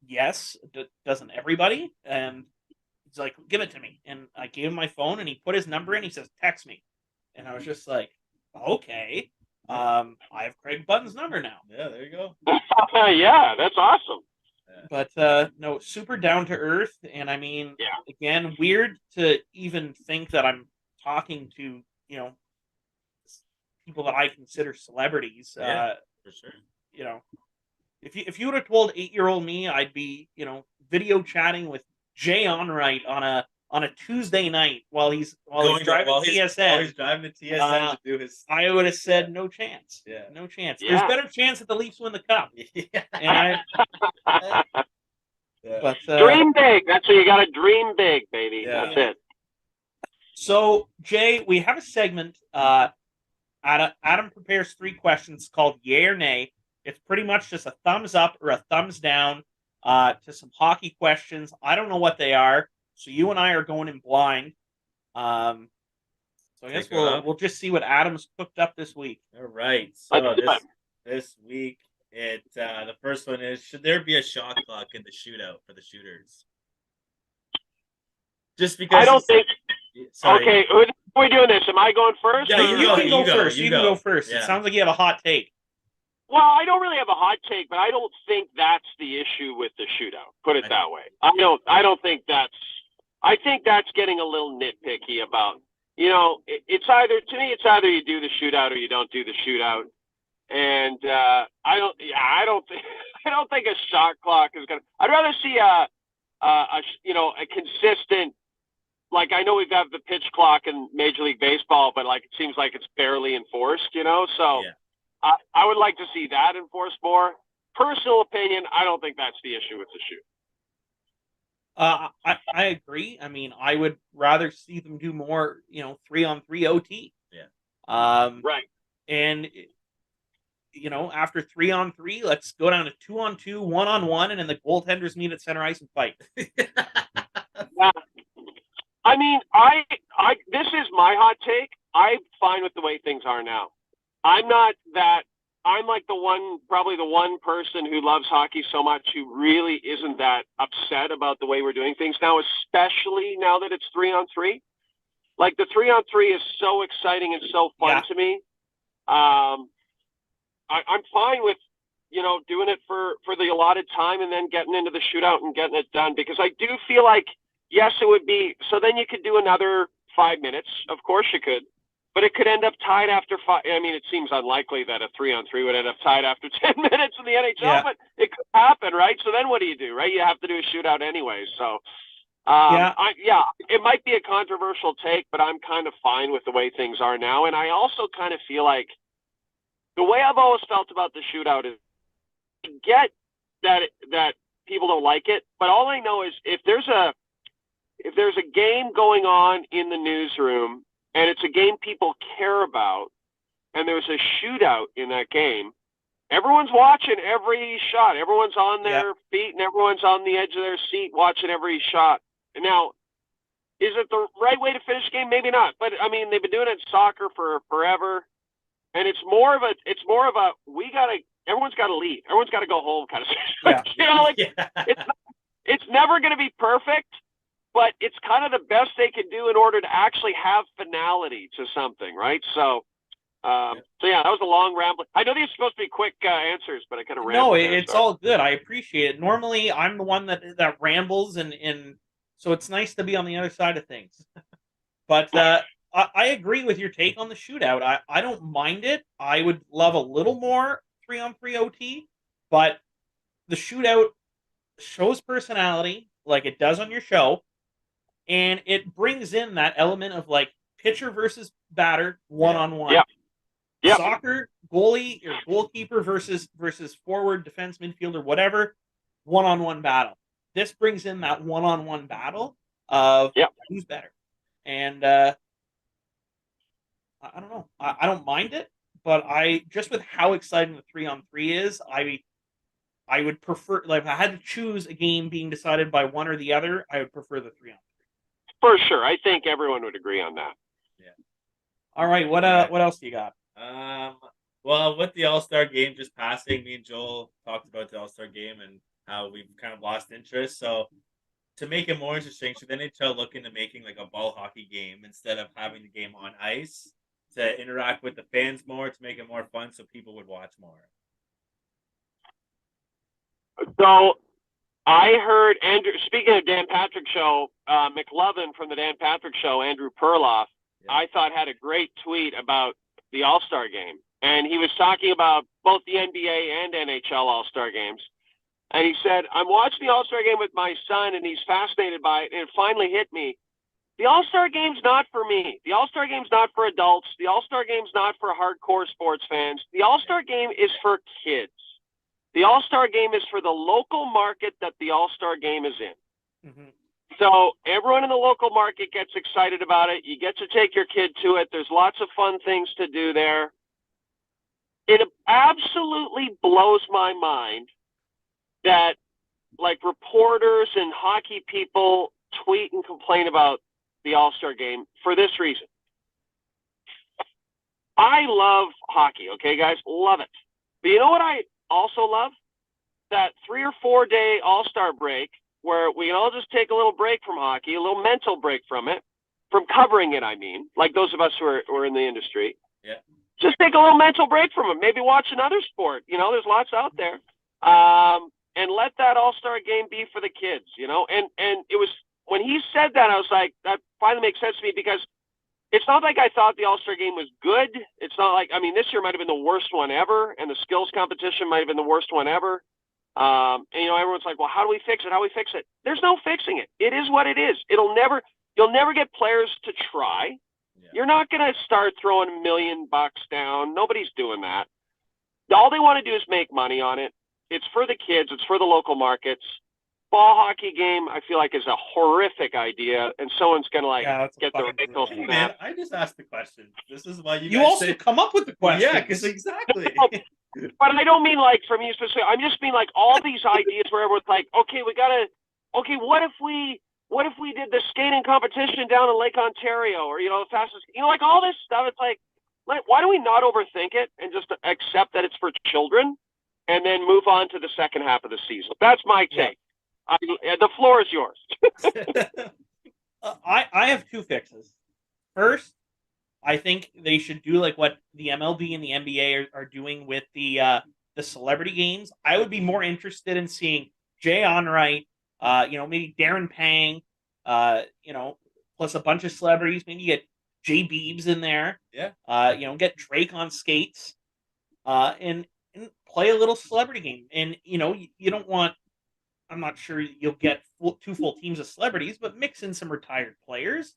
yes, doesn't everybody? And he's like, "Give it to me." And I gave him my phone, and he put his number in. He says, "Text me." And I was just like, Okay. I have Craig Button's number now. Yeah, there you go. Yeah, that's awesome. But no, super down to earth, and I mean, Yeah. again, weird to even think that I'm talking to people that I consider celebrities. Yeah, for sure. If you would have told 8-year-old me I'd be video chatting with Jay Onrait on a Tuesday night while he's driving TSN, he's driving the TSN to do his. I would have said no chance. Yeah. No chance. Yeah. There's better chance that the Leafs win the cup. Yeah. And but dream big. That's what you got to dream big, baby. Yeah. That's it. So Jay, we have a segment. Adam prepares 3 questions called Yay or Nay. It's pretty much just a thumbs up or a thumbs down to some hockey questions. I don't know what they are, so you and I are going in blind. So I guess we'll just see what Adam's cooked up this week. All right. So this week, the first one is: should there be a shot clock in the shootout for the shooters? Just because I don't think. Sorry. Okay, who are we doing this? Am I going first? Yeah, you can go first. You can go first. Yeah. It sounds like you have a hot take. Well, I don't really have a hot take, but I don't think that's the issue with the shootout. Put it that way. I don't think that's. I think that's getting a little nitpicky about. It's either you do the shootout or you don't do the shootout, and I don't think a shot clock is gonna. I'd rather see a consistent. Like, I know we've got the pitch clock in Major League Baseball, but it seems like it's barely enforced. So yeah. I would like to see that enforced more. Personal opinion, I don't think that's the issue with the shoot. I agree. I mean, I would rather see them do more, 3-on-3 OT. Yeah. Right. And after 3-on-3, let's go down to 2-on-2, 1-on-1, and then the goaltenders meet at center ice and fight. Yeah. I mean, this is my hot take. I'm fine with the way things are now. I'm like probably the one person who loves hockey so much who really isn't that upset about the way we're doing things now, especially now that it's 3-on-3. Like, the 3-on-3 is so exciting and so fun to me. I'm fine with, doing it for the allotted time and then getting into the shootout and getting it done, because I do feel like, yes, it would be. So then you could do another 5 minutes. Of course you could. But it could end up tied after 5. I mean, it seems unlikely that a 3-on-3 would end up tied after 10 minutes in the NHL, but it could happen, right? So then what do you do, right? You have to do a shootout anyway. So, it might be a controversial take, but I'm kind of fine with the way things are now. And I also kind of feel like the way I've always felt about the shootout is I get that people don't like it, but all I know is if there's a game going on in the newsroom and it's a game people care about and there's a shootout in that game, everyone's watching every shot. Everyone's on their feet and everyone's on the edge of their seat watching every shot. And now, is it the right way to finish a game? Maybe not. But I mean, they've been doing it in soccer for forever. And it's more of a everyone's got to leave. Everyone's got to go home kind of thing. It's never going to be perfect, but it's kind of the best they can do in order to actually have finality to something, right? So that was a long ramble. I know these are supposed to be quick answers, but I kind of rambled. No, it's all good. I appreciate it. Normally, I'm the one that rambles, and so it's nice to be on the other side of things. But I agree with your take on the shootout. I don't mind it. I would love a little more 3-on-3 OT, but the shootout shows personality like it does on your show, and it brings in that element of like pitcher versus batter 1-on-1. Yeah. Soccer, goalie or goalkeeper versus forward, defense, midfielder, whatever, 1-on-1 battle. This brings in that 1-on-1 battle of who's better. And I don't know. I don't mind it, but just with how exciting the 3-on-3 is, I would prefer, like, if I had to choose a game being decided by one or the other, I would prefer the 3-on-3. For sure. I think everyone would agree on that. Yeah. All right. What else do you got? Well, with the All-Star game just passing, me and Joel talked about the All-Star game and how we've kind of lost interest. So to make it more interesting, should the NHL look into making like a ball hockey game instead of having the game on ice? to interact with the fans more, to make it more fun, so people would watch more. So I heard Andrew, speaking of Dan Patrick Show, McLovin from the Dan Patrick Show, Andrew Perloff, I thought had a great tweet about the All-Star game. And he was talking about both the NBA and NHL All-Star games. And he said, I'm watching the All-Star game with my son, and he's fascinated by it. And it finally hit me. The All-Star game's not for me. The All-Star game's not for adults. The All-Star game's not for hardcore sports fans. The All-Star game is for kids. The All-Star game is for the local market that the All-Star game is in. Mm-hmm. So everyone in the local market gets excited about it. You get to take your kid to it. There's lots of fun things to do there. It absolutely blows my mind that like reporters and hockey people tweet and complain about the All-Star game for this reason. I love hockey, okay, guys? Love it. But you know what I also love? That 3 or 4 day All-Star break where we can all just take a little break from hockey, a little mental break from it, from covering it, I mean, like those of us who are in the industry. Yeah. Just take a little mental break from it. Maybe watch another sport. You know, there's lots out there. And let that All-Star game be for the kids, you know? And it was, when he said that, I was like, that finally makes sense to me, because it's not like I thought the All-Star game was good. It's not like, I mean, this year might have been the worst one ever, and the skills competition might have been the worst one ever. And, you know, everyone's like, well, how do we fix it? How do we fix it? There's no fixing it. It is what it is. You'll never get players to try. Yeah. You're not going to start throwing $1 million down. Nobody's doing that. All they want to do is make money on it. It's for the kids. It's for the local markets. Ball hockey game, I feel like, is a horrific idea, and someone's going to get the wrinkles from that. I just asked the question. This is why you guys also come up with the question. Yeah, because exactly. But I don't mean like from you specifically. I'm just mean like all these ideas where everyone's like, okay, what if we did the skating competition down in Lake Ontario, or, you know, the fastest, you know, like all this stuff. It's like, why do we not overthink it and just accept that it's for children and then move on to the second half of the season? That's my take. Yeah. The floor is yours. I have two fixes. First, I think they should do like what the MLB and the NBA are doing with the celebrity games. I would be more interested in seeing Jay Onrait, you know, maybe Darren Pang, you know, plus a bunch of celebrities. Maybe get Jay Beebs in there. Yeah. You know, get Drake on skates, and play a little celebrity game. And, you know, you don't want, I'm not sure you'll get two full teams of celebrities, but mix in some retired players,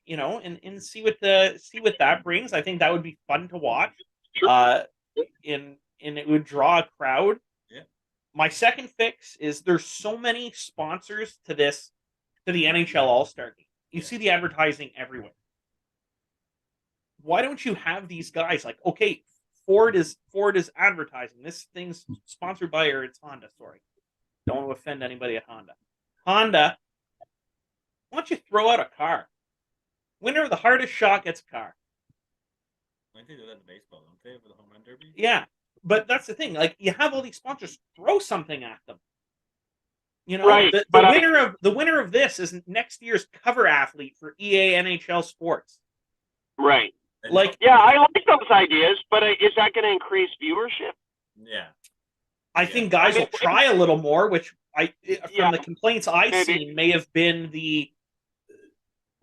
you know, and see what that brings. I think that would be fun to watch. And it would draw a crowd. Yeah. My second fix is there's so many sponsors to the NHL All-Star game. You see the advertising everywhere. Why don't you have these guys like, okay, Ford is advertising. This thing's sponsored by, or it's Honda, sorry. Don't want to offend anybody at Honda. Honda, why don't you throw out a car? Winner of the hardest shot gets a car. I think they do that in baseball, don't they, for the home run derby? Yeah, but that's the thing. Like, you have all these sponsors, throw something at them. You know, right. the winner of this is next year's cover athlete for EA NHL Sports. Right. Like, yeah, I like those ideas, but is that going to increase viewership? Yeah. I think guys will try a little more, which from the complaints I've seen may have been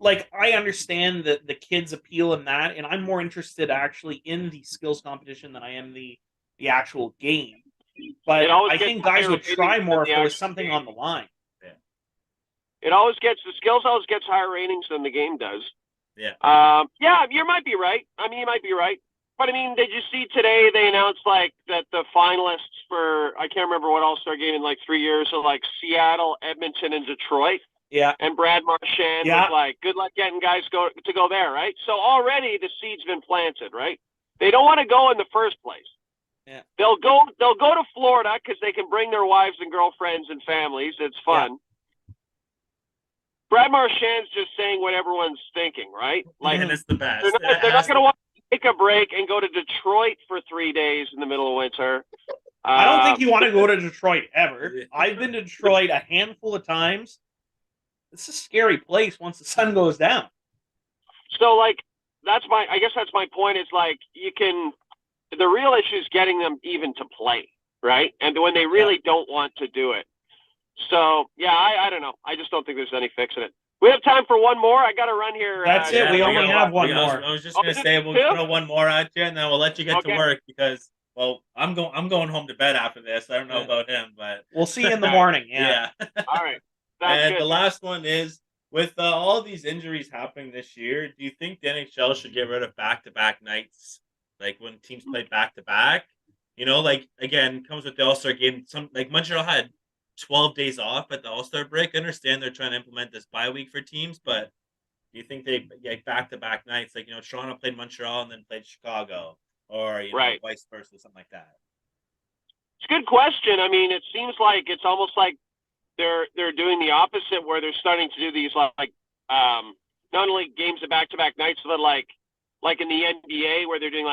I understand the kids' appeal in that, and I'm more interested actually in the skills competition than I am the actual game. But I think guys would try more if there was something on the line. Yeah. The skills always gets higher ratings than the game does. Yeah. Yeah, you might be right. I mean, you might be right. But, I mean, did you see today they announced, like, that the finalists for, I can't remember what All-Star game in, like, 3 years, so, like, Seattle, Edmonton, and Detroit. Yeah. And Brad Marchand was like, good luck getting guys to go there, right? So already the seed's been planted, right? They don't want to go in the first place. Yeah. They'll go to Florida because they can bring their wives and girlfriends and families. It's fun. Yeah. Brad Marchand's just saying what everyone's thinking, right? Like, and it's the best. They're not going to want to take a break and go to Detroit for 3 days in the middle of winter. I don't think you want to go to Detroit ever. I've been to Detroit a handful of times. It's a scary place once the sun goes down. So, like, I guess that's my point. Is like the real issue is getting them even to play, right? And when they really don't want to do it. So yeah, I don't know. I just don't think there's any fixing it. We have time for one more. I got to run here. That's it. We only have one more. I was just gonna say we'll throw one more at you, and then we'll let you get to work because, well, I'm going home to bed after this. I don't know about him, but we'll see you in the morning. Yeah. All right. And the last one is with all of these injuries happening this year. Do you think the NHL should get rid of back-to-back nights, like when teams play back-to-back? You know, like again, comes with the All-Star game. Some like Montreal had 12 days off at the All-Star break. I understand they're trying to implement this bye week for teams, but do you think they get back-to-back nights? Like, Toronto played Montreal and then played Chicago, or vice versa, something like that. It's a good question. I mean, it seems like it's almost like they're doing the opposite, where they're starting to do these like not only games of back-to-back nights, but like in the NBA where they're doing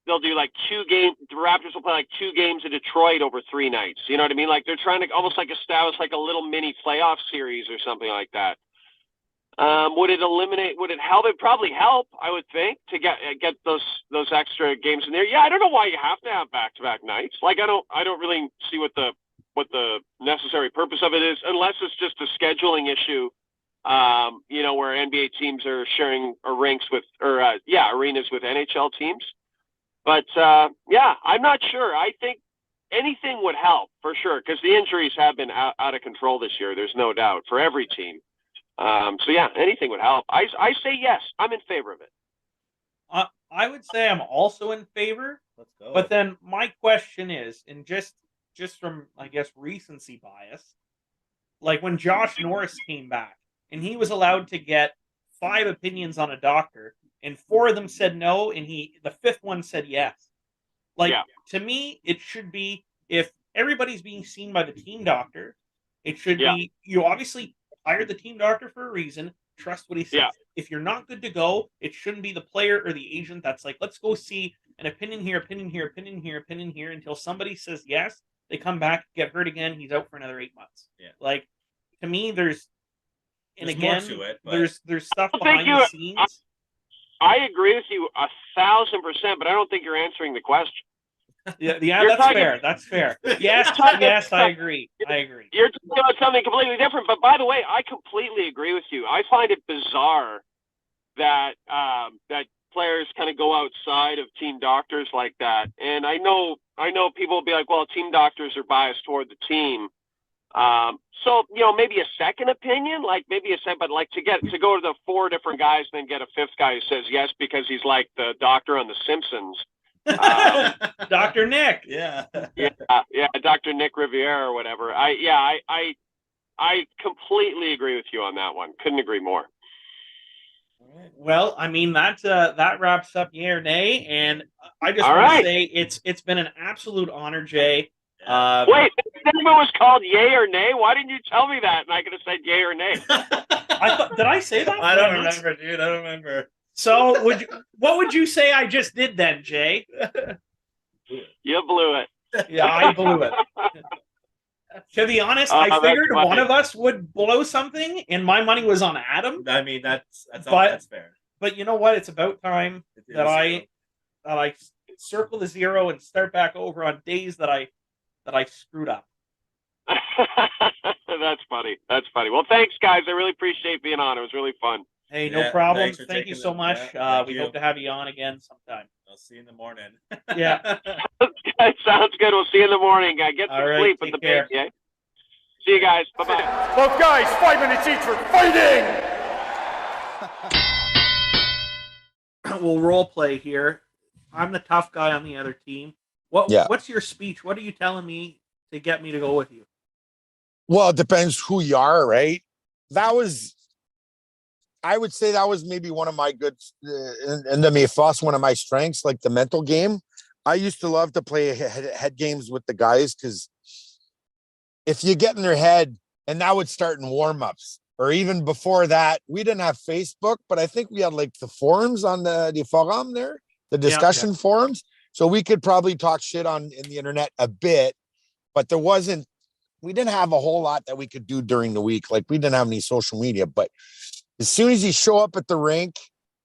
they'll do like 2 games. The Raptors will play like 2 games in Detroit over 3 nights. You know what I mean? Like they're trying to almost like establish like a little mini playoff series or something like that. Would it help? It'd probably help, I would think, to get those extra games in there. Yeah, I don't know why you have to have back-to-back nights. Like I don't really see what the necessary purpose of it is, unless it's just a scheduling issue. Where NBA teams are sharing arenas with NHL teams. But I'm not sure. I think anything would help for sure, because the injuries have been out of control this year. There's no doubt for every team. Anything would help. I say yes. I'm in favor of it. I would say I'm also in favor. Let's go. But then my question is, and just from, I guess, recency bias, like when Josh Norris came back and he was allowed to get 5 opinions on a doctor, and 4 of them said no, and the 5th one said yes. To me, it should be, if everybody's being seen by the team doctor, it should be, you obviously hire the team doctor for a reason, trust what he says. If you're not good to go, it shouldn't be the player or the agent that's like, let's go see an opinion here, opinion here, opinion here, opinion here, until somebody says yes, they come back, get hurt again, he's out for another 8 months. Yeah. Like, to me, there's more to it, but there's stuff behind the scenes. I agree with you 1,000%, but I don't think you're answering the question. Yeah, that's fair. Yes, I agree. You're talking about something completely different. But by the way, I completely agree with you. I find it bizarre that that players kind of go outside of team doctors like that. And I know people will be like, well, team doctors are biased toward the team. So maybe a second opinion, but like to go to the 4 different guys, and then get a 5th guy who says yes because he's like the doctor on The Simpsons. Dr. Nick. Yeah, Dr. Nick Riviere or whatever. I completely agree with you on that one. Couldn't agree more. Well, I mean, that wraps up Yay or Nay, and I just want to say it's been an absolute honor, Jay. Wait, if it was called Yay or Nay, why didn't you tell me that? And I could have said Yay or Nay. Did I say that? I don't remember, dude. I don't remember. So, what would you say I just did then, Jay? You blew it. Yeah, I blew it. To be honest, I figured one of us would blow something, and my money was on Adam. I mean, that's fair. But you know what? It's about time that I circle the 0 and start back over on days that I screwed up. That's funny. Well, thanks, guys. I really appreciate being on. It was really fun. Hey, no problem. Thank you so much. We hope to have you on again sometime. I'll see you in the morning. Yeah. Sounds good. We'll see you in the morning. Get some sleep with the baby. Yeah? See you guys. Bye-bye. Both guys, 5 minutes each for fighting! We'll role play here. I'm the tough guy on the other team. What's your speech? What are you telling me to get me to go with you? Well, it depends who you are, right? I would say that was maybe one of my good, and one of my strengths, like the mental game. I used to love to play head games with the guys, because if you get in their head, and that would start in warm-ups, or even before that, we didn't have Facebook, but I think we had like the forums on the forum there, the discussion forums. So we could probably talk shit in the internet a bit, but we didn't have a whole lot that we could do during the week. Like we didn't have any social media, but as soon as you show up at the rink,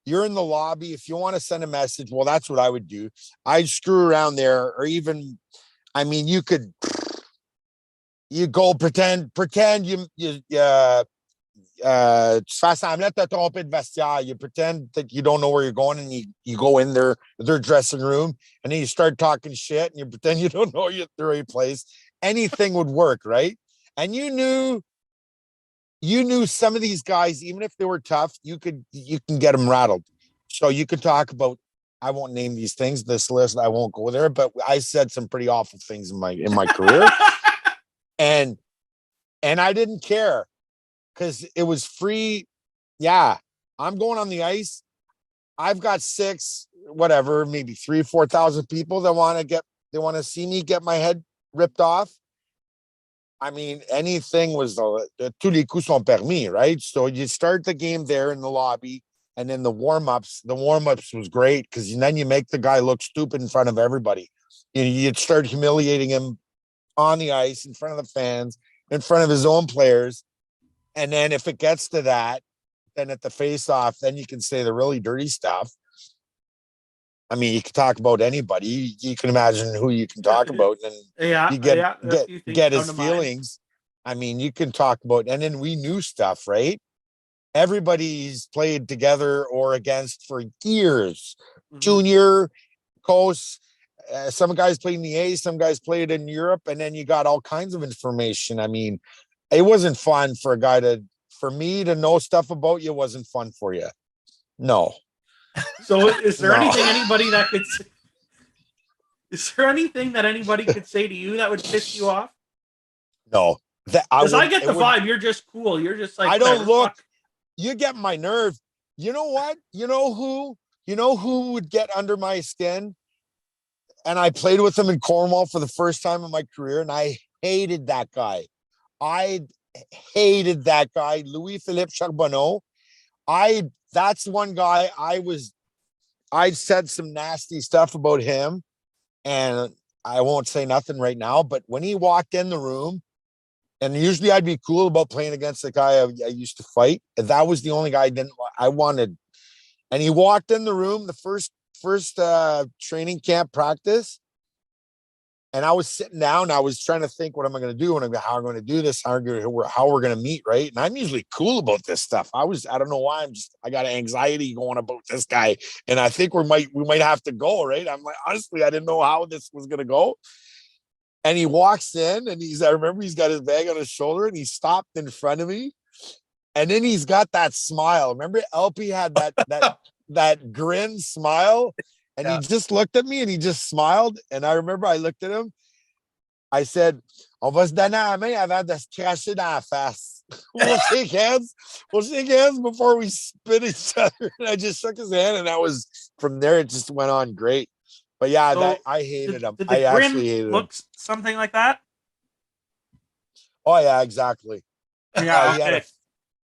you're in the lobby. If you want to send a message, well, that's what I would do. I'd screw around there, or even, I mean, you go pretend tu fais semblant de te tromper de vestiaire. You pretend that you don't know where you're going, and you go in their dressing room, and then you start talking shit, and you pretend you don't know you're at the right place. Anything would work, right? And you knew some of these guys, even if they were tough, you can get them rattled. So you could talk about, I won't name these things, this list, I won't go there, but I said some pretty awful things in my career. and I didn't care, because it was free. Yeah, I'm going on the ice. I've got 3,000, 4,000 people that want to see me get my head ripped off. I mean, anything was tous les coups sont permis, right? So you start the game there in the lobby, and then the warm-ups was great, because then you make the guy look stupid in front of everybody. You'd start humiliating him on the ice, in front of the fans, in front of his own players. And then if it gets to that, then at the face-off, then you can say the really dirty stuff. I mean, you can talk about anybody. You can imagine who you can talk about, and you get his feelings. I mean, you can talk about, and then we knew stuff, right? Everybody's played together or against for years. Mm-hmm. Junior, coast. Some guys played in the A, some guys played in Europe, and then you got all kinds of information. I mean, it wasn't fun for me to know stuff about you. Wasn't fun for you. No. So is there anything anybody that could say, is there anything that anybody could say to you that would piss you off? No. Because I get the vibe. You're just cool. You're just like, I don't look. Fuck. You get my nerve. You know what? You know who would get under my skin? And I played with him in Cornwall for the first time in my career, and I hated that guy. Louis-Philippe Charbonneau. That's one guy I said some nasty stuff about him, and I won't say nothing right now, but when he walked in the room, and usually I'd be cool about playing against the guy I used to fight. That was the only guy I wanted. And he walked in the room, the first training camp practice, and I was sitting down. I was trying to think, what am I going to do? How I'm going to do this? How we're going to meet, right? And I'm usually cool about this stuff. I don't know why. I got anxiety going about this guy, and I think we might have to go, right? I'm like, honestly, I didn't know how this was going to go. And he walks in, and I remember he's got his bag on his shoulder, and he stopped in front of me, and then he's got that smile. Remember, LP had that grin smile. And he just looked at me, and he just smiled. And I remember I looked at him. I said, on va se donner la main avant de se cracher dans la face. We'll shake hands. We'll shake hands before we spit each other. And I just shook his hand, and that was, from there, it just went on great. But yeah, so I hated him. I actually hated him. Looks something like that? Oh, yeah, exactly. Yeah, okay.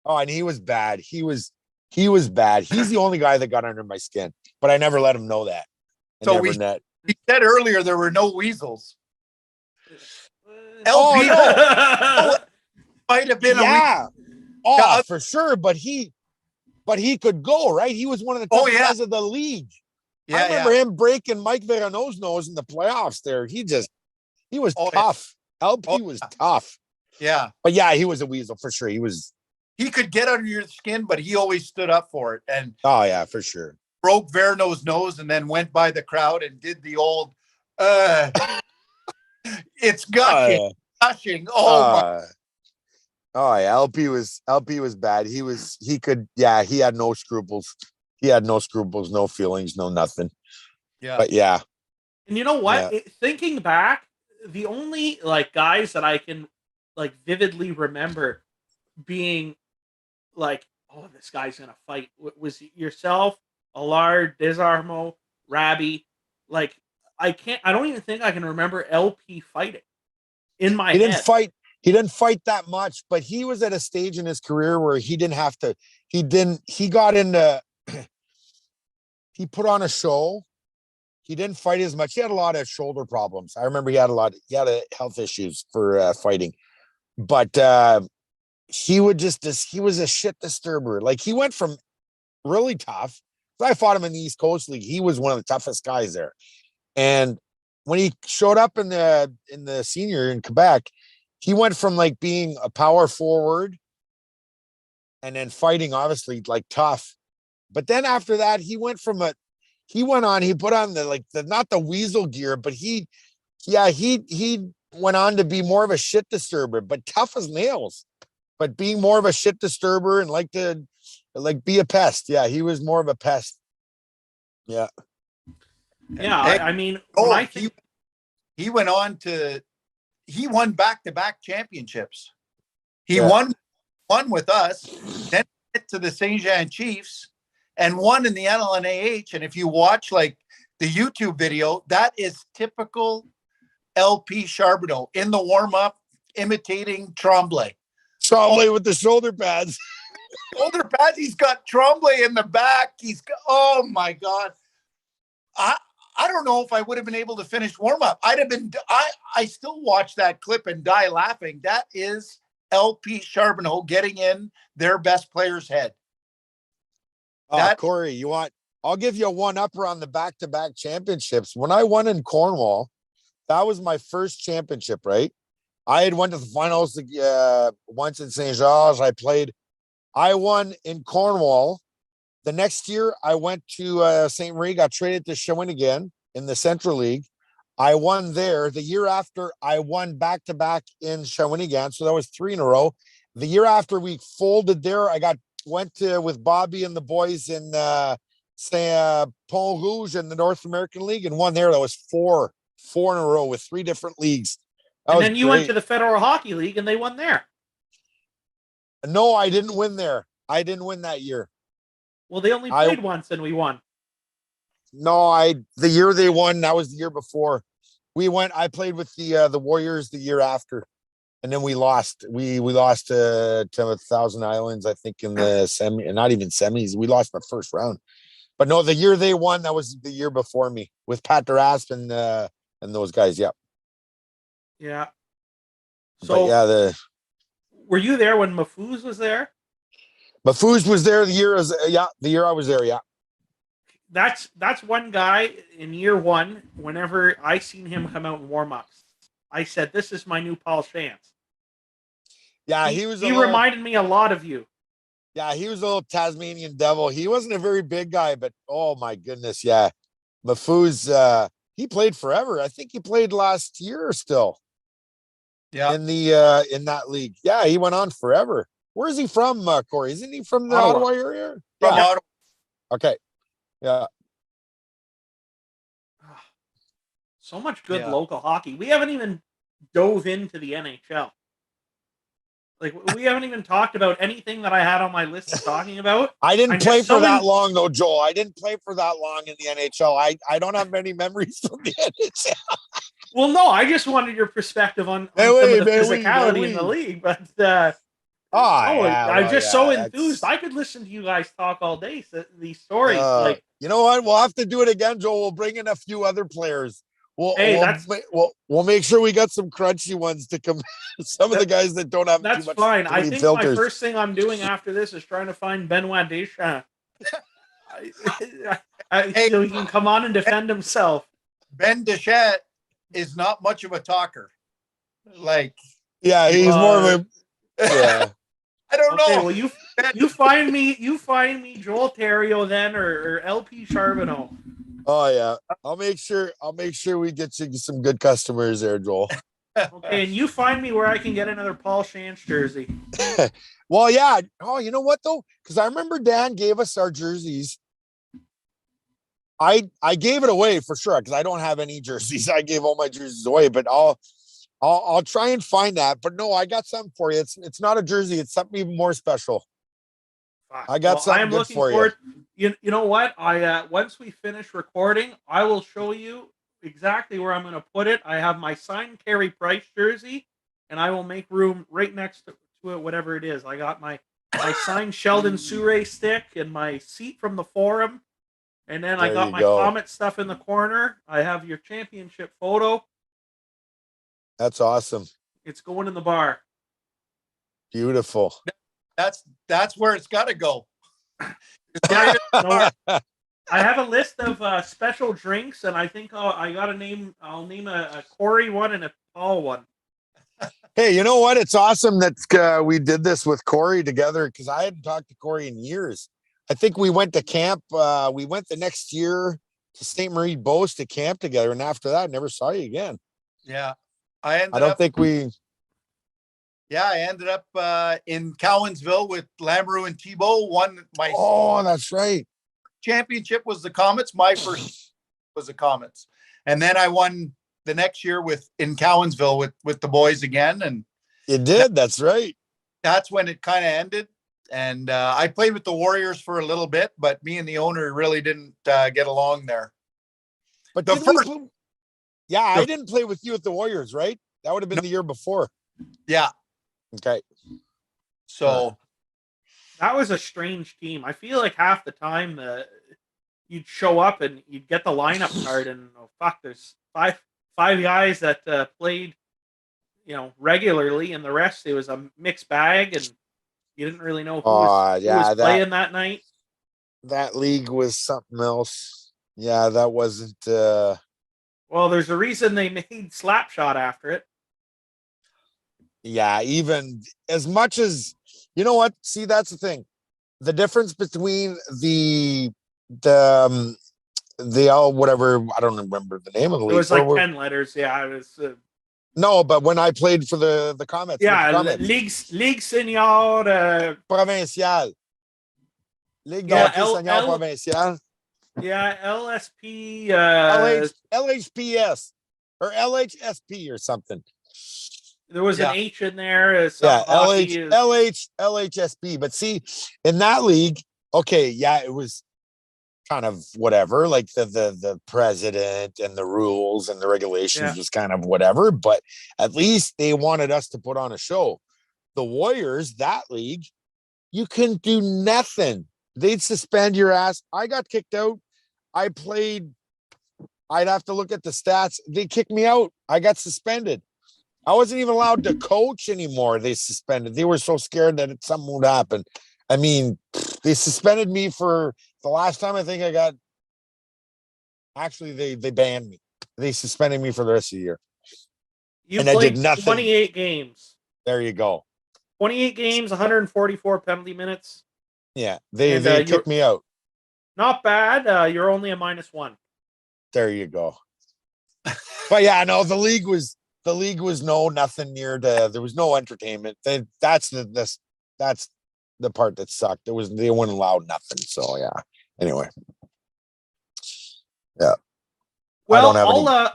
And he was bad. He was bad. He's the only guy that got under my skin, but I never let him know that. We said earlier there were no weasels. LP might have been a weasel. For sure, but he could go, right? He was one of the top guys of the league. I remember him breaking Mike Verano's nose in the playoffs there. He was tough. LP was tough. Yeah. But yeah, he was a weasel for sure. He could get under your skin, but he always stood up for it. And for sure. Broke Verno's nose and then went by the crowd and did the old it's gushing. LP was bad. He had no scruples. He had no scruples, no feelings, no nothing. Yeah. But yeah. And you know what? Thinking back, the only guys that I can vividly remember being this guy's gonna fight was yourself, Allard, Desarmo, Rabbi. I don't even think I can remember LP fighting in my head. He didn't fight that much, but he was at a stage in his career where he didn't have to. He got into. He put on a show. He didn't fight as much. He had a lot of shoulder problems. I remember he had health issues for fighting, but he was a shit disturber. He went from really tough I fought him in the East Coast League. He was one of the toughest guys there. And when he showed up in the senior in Quebec, he went from like being a power forward and then fighting obviously like tough. But then after that, he put on not the weasel gear, but he went on to be more of a shit disturber, but tough as nails, but being more of a shit disturber and like to be a pest. Yeah, he was more of a pest. Yeah. Yeah, Hey, I mean, when I think he went on to he won back-to-back championships. He Yeah. won with us, then went to the Saint Jean Chiefs and won in the LNAH. And if you watch like the YouTube video, that is typical LP Charbonneau in the warm-up imitating Tremblay. Tremblay with the shoulder pads. Shoulder pads, he's got Tremblay in the back. He's got, oh my God. I don't know if I would have been able to finish warm-up. I still watch that clip and die laughing. That is LP Charbonneau getting in their best player's head. Corey, I'll give you a one-upper on the back-to-back championships. When I won in Cornwall, that was my first championship, right? I had went to the finals once in St. Georges. I won in Cornwall. The next year, I went to St. Marie, got traded to Shawinigan in the Central League. I won there. The year after, I won back-to-back in Shawinigan, so that was 3 in a row. The year after we folded there, I went with Bobby and the boys in Pont Rouge in the North American League and won there. That was 4 in a row with 3 different leagues. And then you went to the Federal Hockey League and they won there. No, I didn't win there. I didn't win that year. Well, they only played once and we won. No, the year they won, that was the year before. I played with the Warriors the year after. And then we lost. We lost to Thousand Islands, I think, in the semi, not even semis. We lost the first round. But no, the year they won, that was the year before me with Pat Durasp and those guys. Yep. Yeah. So were you there when Mafouz was there? Mafouz was there the year I was there. Yeah. That's one guy in year one. Whenever I seen him come out in warm-ups, I said, "This is my new Paul Chance." Yeah, he reminded me a lot of you. Yeah, he was a little Tasmanian devil. He wasn't a very big guy, but oh my goodness, yeah. Mafouz, he played forever. I think he played last year still. Yeah. In that league. Yeah, he went on forever. Where is he from, Corey? Isn't he from the Ottawa area? From Ottawa. Okay. Yeah. So much good local hockey. We haven't even dove into the NHL. Like, we haven't even talked about anything that I had on my list of talking about. I didn't play for that long, though, Joel. I didn't play for that long in the NHL. I don't have many memories from the NHL. Well, no, I just wanted your perspective on some of the physicality in the league. But I'm just so enthused. I could listen to you guys talk all day. These stories, you know what? We'll have to do it again, Joel. We'll bring in a few other players. We'll make sure we got some crunchy ones to come. Some of the guys that don't have that's too much. Fine. I think filters. My first thing I'm doing after this is trying to find Benoit Deschamps. So he can come on and defend himself. Ben Deschamps is not much of a talker. Like, yeah, he's more of a. Yeah. I don't know. Well, you find me Joel Theriault then or LP Charbonneau. Oh yeah, I'll make sure we get you some good customers there, Joel. Okay, and you find me where I can get another Paul Chance jersey. Well, yeah. Oh, you know what though? Because I remember Dan gave us our jerseys. I gave it away for sure because I don't have any jerseys. I gave all my jerseys away, but I'll try and find that. But no, I got something for you. It's not a jersey. It's something even more special. I got something good for you. You know what? Once we finish recording, I will show you exactly where I'm going to put it. I have my signed Carey Price jersey, and I will make room right next to it, whatever it is. I got my signed Sheldon Souray stick and my seat from the forum, and then I got my Comet stuff in the corner. I have your championship photo. That's awesome. It's going in the bar. Beautiful. That's where it's got to go. I have a list of special drinks, and I think I'll name a Corey one and a Paul one. Hey, you know what? It's awesome that we did this with Corey together because I hadn't talked to Corey in years. I think we went to camp. We went the next year to St. Marie Beauce to camp together, and after that, I never saw you again. Yeah. I don't think we. Yeah, I ended up in Cowansville with Lamoureux and Thibault. Won my Oh, that's right. championship was the Comets. My first was the Comets, and then I won the next year in Cowansville with the boys again, and You did. That's right. that's when it kind of ended. And I played with the Warriors for a little bit, but me and the owner really didn't get along there. But The did we first- play- yeah, I didn't play with you at the Warriors, right? That would have been the year before. Yeah, Okay. so That was a strange team. I feel like half the time you'd show up and you'd get the lineup card, and there's five guys that played, regularly, and the rest it was a mixed bag, and you didn't really know who was playing that night. That league was something else. Yeah, that wasn't. Well, there's a reason they made Slapshot after it. Yeah, even as much as you know what. See, that's the thing. The difference between the whatever, I don't remember the name of the league. It was like 10 letters. Yeah, it was. No, but when I played for the Comets, Yeah, with the Comets, Ligue Senior. Provincial. Ligue Yeah, d'Hockey Senior Provincial. Yeah, LSP. LHPS or LHSP or something. There was an H in there. Yeah, LHSP. But see, in that league, okay, yeah, it was kind of whatever, like the president and the rules and the regulations was kind of whatever, but at least they wanted us to put on a show. The Warriors, that league, you couldn't do nothing. They'd suspend your ass. I got kicked out. I'd have to look at the stats. They kicked me out. I got suspended. I wasn't even allowed to coach anymore. They suspended. They were so scared that something would happen. I mean, they suspended me for the last time. I think I got. Actually, they banned me. They suspended me for the rest of the year. You and played I did nothing. 28 games. There you go. 28 games, 144 penalty minutes. Yeah, they kicked me out. Not bad. You're only a -1. There you go. But yeah, no, the league was nothing near there was no entertainment. That's the part that sucked. They wouldn't allow nothing. So yeah. Anyway. Yeah. Well,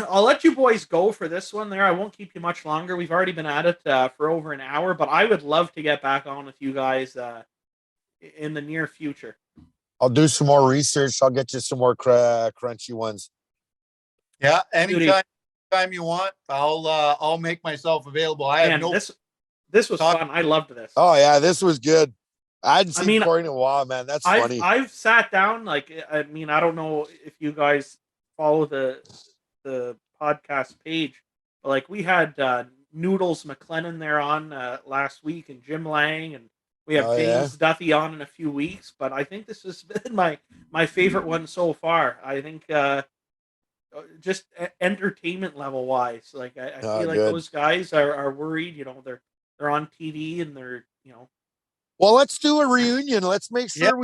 I'll let you boys go for this one there. I won't keep you much longer. We've already been at it for over an hour, but I would love to get back on with you guys in the near future. I'll do some more research. I'll get you some more crunchy ones. Yeah, anytime you want, I'll make myself available. This was fun. I loved this. Oh yeah, this was good. I hadn't seen Corey in a while, man. That's funny. I've sat down, I don't know if you guys follow the podcast page, but we had Noodles McLennan there on last week, and Jim Lang, and we have James Duthie on in a few weeks. But I think this has been my favorite one so far. I think just entertainment level wise, I feel like those guys are worried. They're on TV and they're Well, let's do a reunion. Let's make sure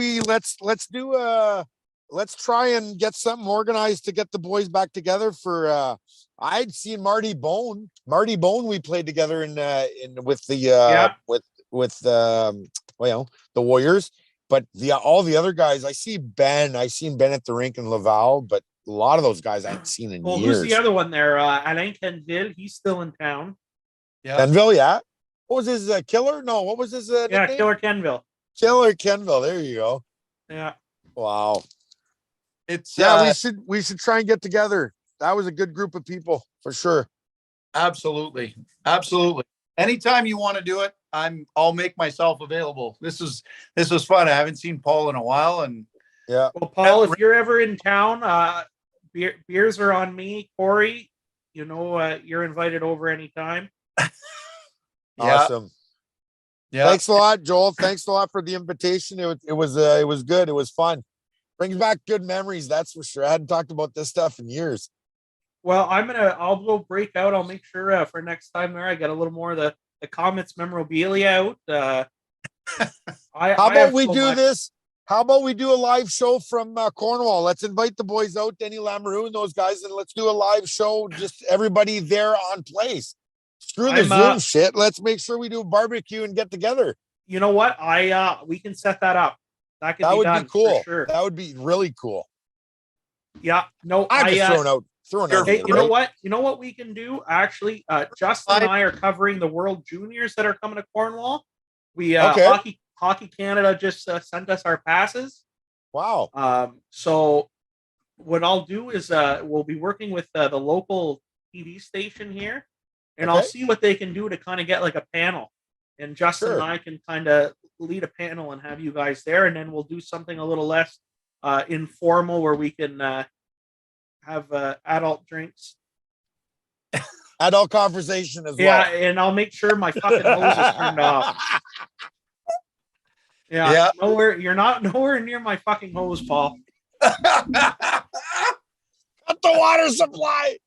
let's try and get something organized to get the boys back together for I'd seen Marty Bone. We played together with the the Warriors, but all the other guys, I seen Ben at the rink in Laval, but a lot of those guys I hadn't seen in years. Who's the other one there? Alain Kenville, he's still in town. Yeah. Kenville, yeah. What was his Killer? No, what was his nickname? Killer Kenville. Killer Kenville. There you go. Yeah. Wow. It's we should try and get together. That was a good group of people for sure. Absolutely. Anytime you want to do it, I'll make myself available. This was fun. I haven't seen Paul in a while, and yeah. Well, Paul, if you're ever in town, beers are on me. Corey, you're invited over anytime. Awesome. Yeah. Thanks a lot, Joel. Thanks a lot for the invitation. It was good. It was fun. Brings back good memories, that's for sure. I hadn't talked about this stuff in years. Well, I'll go break out. I'll make sure for next time there I get a little more of the Comets memorabilia out. How about we do this? How about we do a live show from Cornwall? Let's invite the boys out, Denny Lamoureux and those guys, and let's do a live show. Just everybody there on place. Screw the Zoom shit. Let's make sure we do a barbecue and get together. You know what? We can set that up. That would be cool. For sure. That would be really cool. Yeah. No, I'm just throwing out. Hey, you know what? You know what we can do? Actually, Justin and I are covering the World Juniors that are coming to Cornwall. We Hockey Canada just sent us our passes. Wow. So what I'll do is we'll be working with the local TV station here, and I'll see what they can do to kind of get like a panel. And Justin and I can kind of lead a panel and have you guys there, and then we'll do something a little less informal where we can have adult drinks. Adult conversation as well. Yeah, and I'll make sure my fucking hose is turned off. Yeah. You're not nowhere near my fucking hose, Paul. Cut the water supply.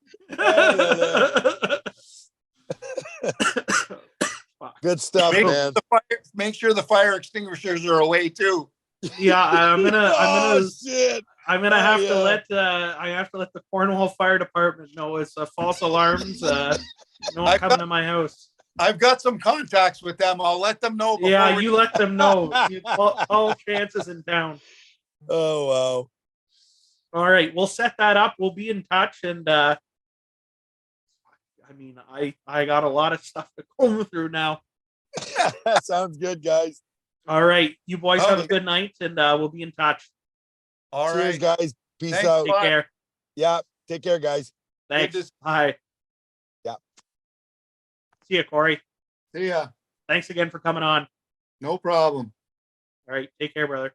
Good stuff, man. Make sure the fire extinguishers are away too. Yeah, I'm gonna have to let the Cornwall Fire Department know it's false alarms. No one coming to my house. I've got some contacts with them. I'll let them know. Yeah, you let them know. All chances in town. Oh wow! All right, we'll set that up. We'll be in touch, and I got a lot of stuff to comb through now. Sounds good, guys. All right, you boys have a good night, and we'll be in touch. All Cheers, right, guys. Peace Thanks, out. Take care. Yeah, take care, guys. Thanks. Bye. Yeah. See ya, Corey. See ya. Thanks again for coming on. No problem. All right, take care, brother.